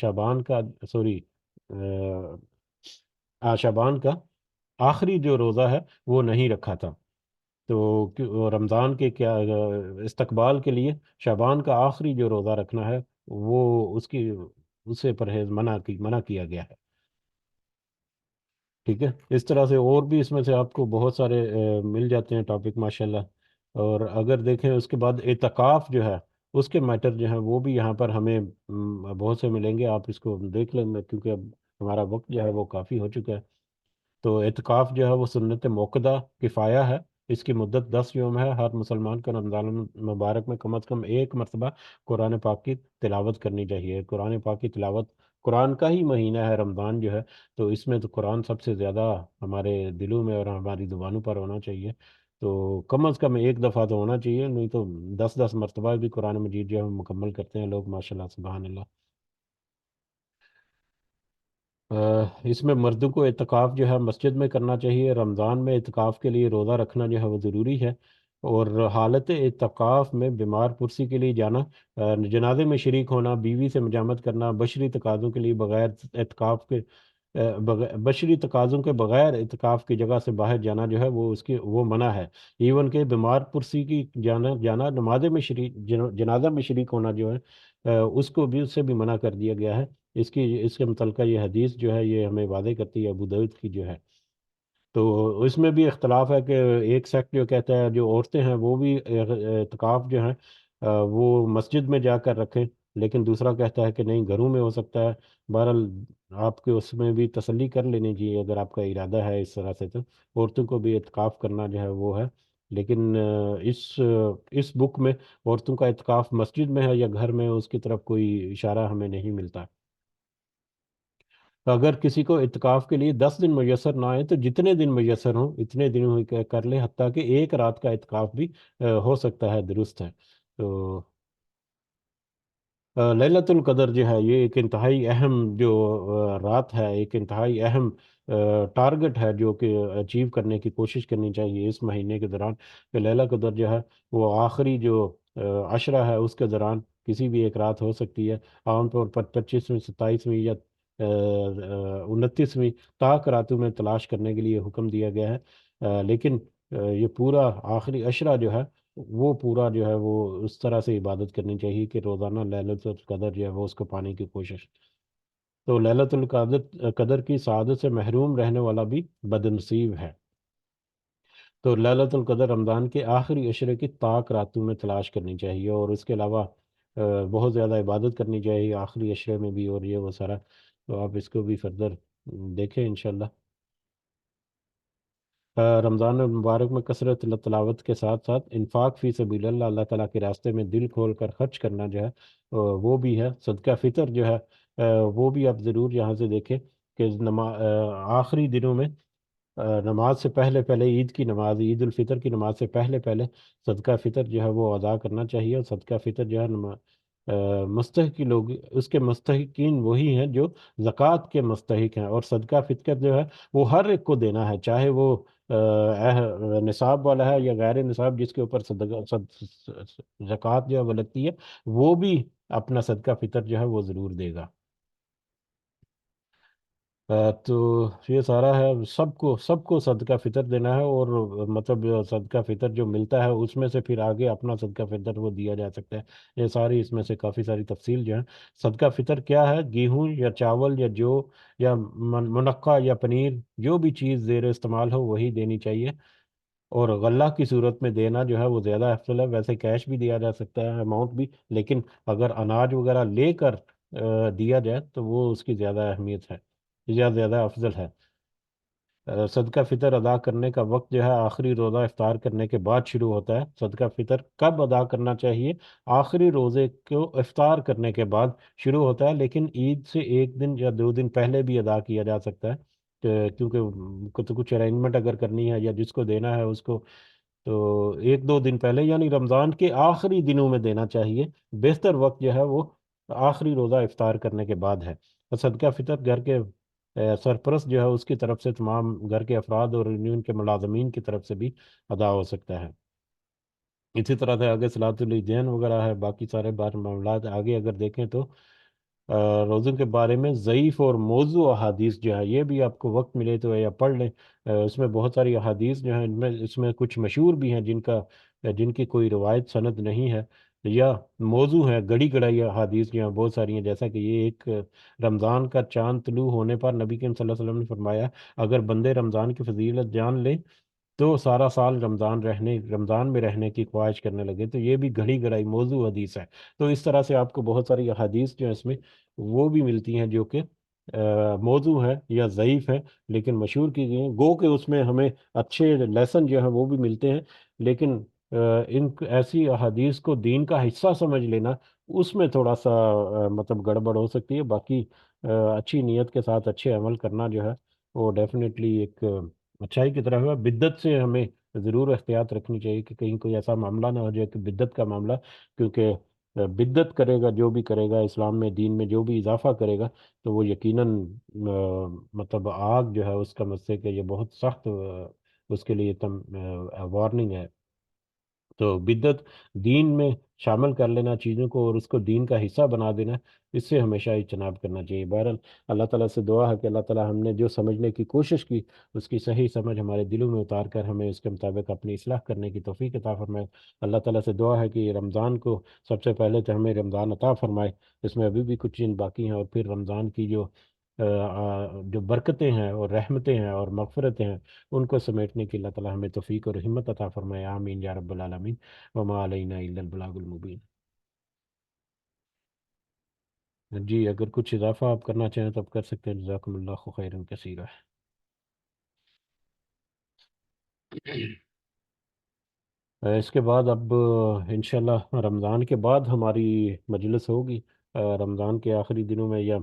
شعبان کا، سوری، شعبان کا آخری جو روزہ ہے وہ نہیں رکھا تھا. تو رمضان کے کیا استقبال کے لیے شعبان کا آخری جو روزہ رکھنا ہے وہ اس سے پرہیز منع کیا گیا ہے. ٹھیک ہے. اس طرح سے اور بھی اس میں سے آپ کو بہت سارے مل جاتے ہیں ٹاپک ماشاءاللہ. اور اگر دیکھیں اس کے بعد اعتکاف جو ہے اس کے میٹر جو ہیں وہ بھی یہاں پر ہمیں بہت سے ملیں گے. آپ اس کو دیکھ لیں کیونکہ اب ہمارا وقت جو ہے وہ کافی ہو چکا ہے. تو اعتکاف جو ہے وہ سنت موقدہ کفایہ ہے. اس کی مدت 10 یوم ہے. ہر مسلمان کو رمضان المبارک میں کم از کم ایک مرتبہ قرآن پاک کی تلاوت کرنی چاہیے. قرآن پاک کی تلاوت، قرآن کا ہی مہینہ ہے رمضان جو ہے، تو اس میں تو قرآن سب سے زیادہ ہمارے دلوں میں اور ہماری زبانوں پر ہونا چاہیے. تو کم از کم ایک دفعہ تو ہونا چاہیے، نہیں تو 10 10 مرتبہ بھی قرآن مجید جو ہے مکمل کرتے ہیں لوگ ماشاءاللہ سبحان اللہ. اس میں مردوں کو اعتکاف جو ہے مسجد میں کرنا چاہیے. رمضان میں اعتکاف کے لیے روزہ رکھنا جو ہے وہ ضروری ہے. اور حالت اعتکاف میں بیمار پرسی کے لیے جانا، جنازے میں شریک ہونا، بیوی سے مجامت کرنا، بشری تقاضوں کے لیے بغیر اعتکاف کے بشری تقاضوں کے بغیر اعتکاف کی جگہ سے باہر جانا جو ہے وہ اس کی وہ منع ہے. ایون کہ بیمار پرسی کی جانا نماز میں شریک، جنازہ میں شریک ہونا جو ہے اس کو بھی، اس سے بھی منع کر دیا گیا ہے. اس کے متعلقہ یہ حدیث جو ہے یہ ہمیں واضح کرتی ہے ابو داؤد کی جو ہے. تو اس میں بھی اختلاف ہے کہ ایک سیکٹ جو کہتا ہے جو عورتیں ہیں وہ بھی اعتکاف جو ہیں وہ مسجد میں جا کر رکھیں. لیکن دوسرا کہتا ہے کہ نہیں گھروں میں ہو سکتا ہے۔ بہرحال آپ کے اس میں بھی تسلی کر لینی چاہیے اگر آپ کا ارادہ ہے اس طرح سے تو عورتوں کو بھی اعتکاف کرنا جو ہے وہ ہے۔ لیکن اس بک میں عورتوں کا اعتکاف مسجد میں ہے یا گھر میں، اس کی طرف کوئی اشارہ ہمیں نہیں ملتا۔ اگر کسی کو اعتکاف کے لیے 10 دن میسر نہ آئے تو جتنے دن میسر ہوں اتنے دن ہی کر لے، حتیٰ کہ ایک رات کا اعتکاف بھی ہو سکتا ہے، درست ہے۔ تو لیلۃ القدر جو ہے یہ ایک انتہائی اہم جو رات ہے، ایک انتہائی اہم ٹارگٹ ہے جو کہ اچیو کرنے کی کوشش کرنی چاہیے اس مہینے کے دوران، کہ لیلۃ القدر جو ہے وہ آخری جو عشرہ ہے اس کے دوران کسی بھی ایک رات ہو سکتی ہے۔ عام طور پر 25ویں، 27ویں یا 29ویں طاق راتوں میں تلاش کرنے کے لیے حکم دیا گیا ہے۔ لیکن یہ پورا آخری عشرہ جو ہے وہ پورا جو ہے وہ اس طرح سے عبادت کرنی چاہیے کہ روزانہ ليلۃ القدر جو ہے وہ اس کو پانے کی کوشش۔ تو ليلۃ القدر قدر کی سعادت سے محروم رہنے والا بھی بدنصیب ہے۔ تو ليلۃ القدر رمضان کے آخری عشرے کی طاق راتوں میں تلاش کرنی چاہیے، اور اس کے علاوہ بہت زیادہ عبادت کرنی چاہیے آخری عشرے میں بھی، اور یہ وہ سارا تو آپ اس کو بھی فردر دیکھیں انشاءاللہ۔ رمضان المبارک میں کثرت تلاوت کے ساتھ ساتھ انفاق فی سبیل اللہ، اللہ تعالیٰ کے راستے میں دل کھول کر خرچ کرنا جو ہے وہ بھی ہے۔ صدقہ فطر جو ہے وہ بھی آپ ضرور یہاں سے دیکھیں کہ آخری دنوں میں نماز سے پہلے پہلے عید کی نماز، عید الفطر کی نماز سے پہلے پہلے صدقہ فطر جو ہے وہ ادا کرنا چاہیے۔ اور صدقہ فطر جو ہے مستحقی لوگ، اس کے مستحقین وہی ہیں جو زکوٰۃ کے مستحق ہیں، اور صدقہ فطر جو ہے وہ ہر ایک کو دینا ہے، چاہے وہ نصاب والا ہے یا غیر نصاب، جس کے اوپر زکوٰۃ جو ہے وہ لگتی ہے، وہ بھی اپنا صدقہ فطر جو ہے وہ ضرور دے گا۔ تو یہ سارا ہے، سب کو صدقہ فطر دینا ہے، اور مطلب صدقہ فطر جو ملتا ہے اس میں سے پھر آگے اپنا صدقہ فطر وہ دیا جا سکتا ہے۔ یہ ساری اس میں سے کافی ساری تفصیل جو ہے۔ صدقہ فطر کیا ہے؟ گیہوں یا چاول یا جو یا منقع یا پنیر، جو بھی چیز زیر استعمال ہو وہی دینی چاہیے، اور غلہ کی صورت میں دینا جو ہے وہ زیادہ افضل ہے۔ ویسے کیش بھی دیا جا سکتا ہے، اماؤنٹ بھی، لیکن اگر اناج وغیرہ لے کر دیا جائے تو وہ اس کی زیادہ اہمیت ہے یا زیادہ افضل ہے۔ صدقہ فطر ادا کرنے کا وقت جو ہے آخری روزہ افطار کرنے کے بعد شروع ہوتا ہے۔ صدقہ فطر کب ادا کرنا چاہیے؟ آخری روزے کو افطار کرنے کے بعد شروع ہوتا ہے، لیکن عید سے 1 دن یا 2 دن پہلے بھی ادا کیا جا سکتا ہے، کیونکہ کچھ ارینجمنٹ اگر کرنی ہے یا جس کو دینا ہے اس کو، تو 1 2 دن پہلے یعنی رمضان کے آخری دنوں میں دینا چاہیے۔ بہتر وقت جو ہے وہ آخری روزہ افطار کرنے کے بعد ہے۔ اور صدقہ فطر گھر کے سرپرست جو ہے اس کی طرف سے تمام گھر کے افراد اور یونین کے ملازمین کی طرف سے بھی ادا ہو سکتا ہے۔ اسی طرح سے آگے صلاۃ العیدین وغیرہ ہے، باقی سارے بار معاملات آگے اگر دیکھیں تو روزوں کے بارے میں ضعیف اور موضوع احادیث جو ہے یہ بھی آپ کو وقت ملے تو یا پڑھ لیں۔ اس میں بہت ساری احادیث جو ہیں، اس میں کچھ مشہور بھی ہیں جن کی کوئی روایت سند نہیں ہے، یا موضوع ہے، گڑی گڑائی احادیث جو ہیں بہت ساری ہیں، جیسا کہ یہ ایک رمضان کا چاند طلوع ہونے پر نبی کریم صلی اللہ علیہ وسلم نے فرمایا اگر بندے رمضان کی فضیلت جان لیں تو سارا سال رمضان میں رہنے کی خواہش کرنے لگے، تو یہ بھی گھڑی گڑائی موضوع حدیث ہے۔ تو اس طرح سے آپ کو بہت ساری احادیث جو ہیں اس میں وہ بھی ملتی ہیں جو کہ موضوع ہے یا ضعیف ہے، لیکن مشہور کی گئی ہیں، گو کہ اس میں ہمیں اچھے لیسن جو ہیں وہ بھی ملتے ہیں، لیکن ان ایسی احادیث کو دین کا حصہ سمجھ لینا اس میں تھوڑا سا مطلب گڑبڑ ہو سکتی ہے۔ باقی اچھی نیت کے ساتھ اچھے عمل کرنا جو ہے وہ ڈیفینیٹلی ایک اچھائی کی طرف ہے۔ بدعت سے ہمیں ضرور احتیاط رکھنی چاہیے کہ کہیں کوئی ایسا معاملہ نہ ہو جائے کہ بدعت کا معاملہ، کیونکہ بدعت کرے گا جو بھی کرے گا اسلام میں، دین میں جو بھی اضافہ کرے گا، تو وہ یقیناً مطلب آگ جو ہے اس کا مسئلہ کہ یہ بہت سخت اس کے لیے وارننگ ہے۔ تو بدعت دین میں شامل کر لینا چیزوں کو اور اس کو دین کا حصہ بنا دینا، اس سے ہمیشہ اجتناب کرنا چاہیے۔ بہرحال اللہ تعالیٰ سے دعا ہے کہ اللہ تعالیٰ ہم نے جو سمجھنے کی کوشش کی اس کی صحیح سمجھ ہمارے دلوں میں اتار کر ہمیں اس کے مطابق اپنی اصلاح کرنے کی توفیق عطا فرمائے۔ اللہ تعالیٰ سے دعا ہے کہ یہ رمضان کو سب سے پہلے تو ہمیں رمضان عطا فرمائے، اس میں ابھی بھی کچھ دن باقی ہیں، اور پھر رمضان کی جو برکتیں ہیں اور رحمتیں ہیں اور مغفرتیں ہیں ان کو سمیٹنے کی اللہ تعالیٰ ہمیں توفیق اور ہمت عطا فرمائے، آمین یا رب العالمین۔ وما علینا الا البلاغ المبین۔ جی اگر کچھ اضافہ آپ کرنا چاہیں تو آپ کر سکتے ہیں، جزاکم اللہ خیرا کثیرا۔ اس کے بعد اب انشاءاللہ رمضان کے بعد ہماری مجلس ہوگی، رمضان کے آخری دنوں میں یا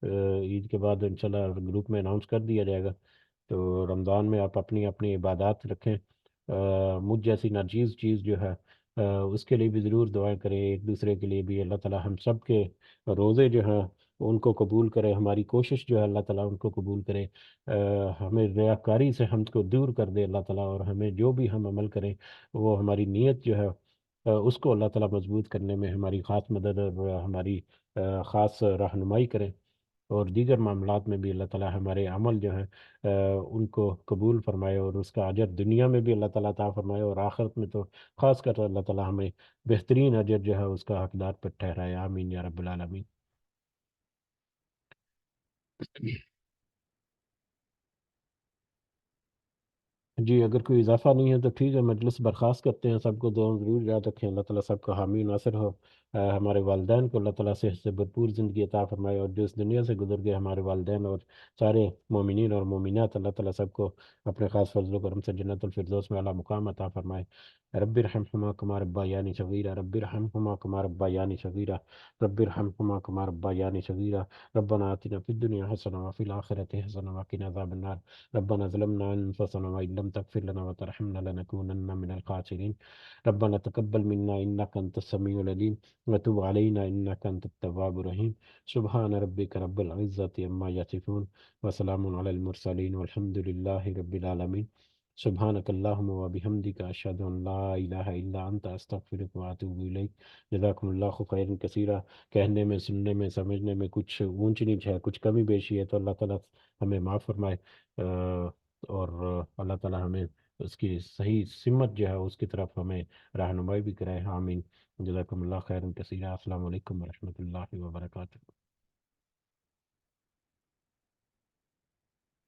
عید کے بعد انشاءاللہ گروپ میں اناؤنس کر دیا جائے گا۔ تو رمضان میں آپ اپنی اپنی عبادات رکھیں، مجھ جیسی ناچیز چیز جو ہے اس کے لیے بھی ضرور دعائیں کریں، ایک دوسرے کے لیے بھی۔ اللہ تعالی ہم سب کے روزے جو ہیں ان کو قبول کرے، ہماری کوشش جو ہے اللہ تعالیٰ ان کو قبول کرے، ہمیں ریاکاری سے ہم کو دور کر دے اللہ تعالیٰ، اور ہمیں جو بھی ہم عمل کریں وہ ہماری نیت جو ہے اس کو اللہ تعالیٰ مضبوط کرنے میں ہماری خاص مدد اور ہماری خاص رہنمائی کریں، اور دیگر معاملات میں بھی اللہ تعالیٰ ہمارے عمل جو ہیں ان کو قبول فرمائے، اور اس کا اجر دنیا میں بھی اللہ تعالیٰ عطا فرمائے، اور آخرت میں تو خاص کر اللہ تعالیٰ ہمیں بہترین اجر جو ہے اس کا حقدار پر ٹھہرائے، آمین یا رب العالمین۔ جی اگر کوئی اضافہ نہیں ہے تو ٹھیک ہے، مجلس برخاست کرتے ہیں، سب کو دعا میں ضرور یاد رکھیں، اللہ تعالیٰ سب کا حامی ناصر ہو، ہمارے والدین کو اللہ تعالیٰ صحت سے بھرپور زندگی عطا فرمائے، اور جو اس دنیا سے گزر گئے ہمارے والدین اور سارے مومنین اور مومنات، اللہ تعالیٰ سب کو اپنے خاص فضل و کرم سے جنت الفردوس میں اعلیٰ مقام عطا فرمائے۔ رب ارحمہما کما ربیانی صغیرا، رب ارحمہما کما ربیانی صغیرا، رب ارحمہما کما ربیانی صغیرا، ربنا آتنا فی الدنیا حسنہ وفی الآخرۃ حسنہ وقنا عذاب النار، ربنا ظلمنا أنفسنا وإن لم تغفر لنا وترحمنا لنكونن من الخاسرين، ربنا تقبل منا إنك أنت السميع العليم وتب علينا إنك أنت التواب الرحيم، سبحان ربك رب العزة عما يصفون وسلام على المرسلين والحمد لله رب العالمين، سبحانك اللهم وبحمدك أشهد أن لا إله إلا أنت أستغفرك وأتوب إليك، جزاكم اللہ خیر کثیرہ۔ کہنے میں، سننے میں، سمجھنے میں کچھ اونچ نیچ ہے، کچھ کمی بیشی ہے تو اللہ تعالیٰ ہمیں معاف فرمائے، اور اللہ تعالیٰ ہمیں اس کی صحیح سمت جو ہے اس کی طرف ہمیں رہنمائی بھی کرائے، آمین۔ جزاکم اللہ خیر کثیرہ، السلام علیکم ورحمۃ اللہ وبرکاتہ۔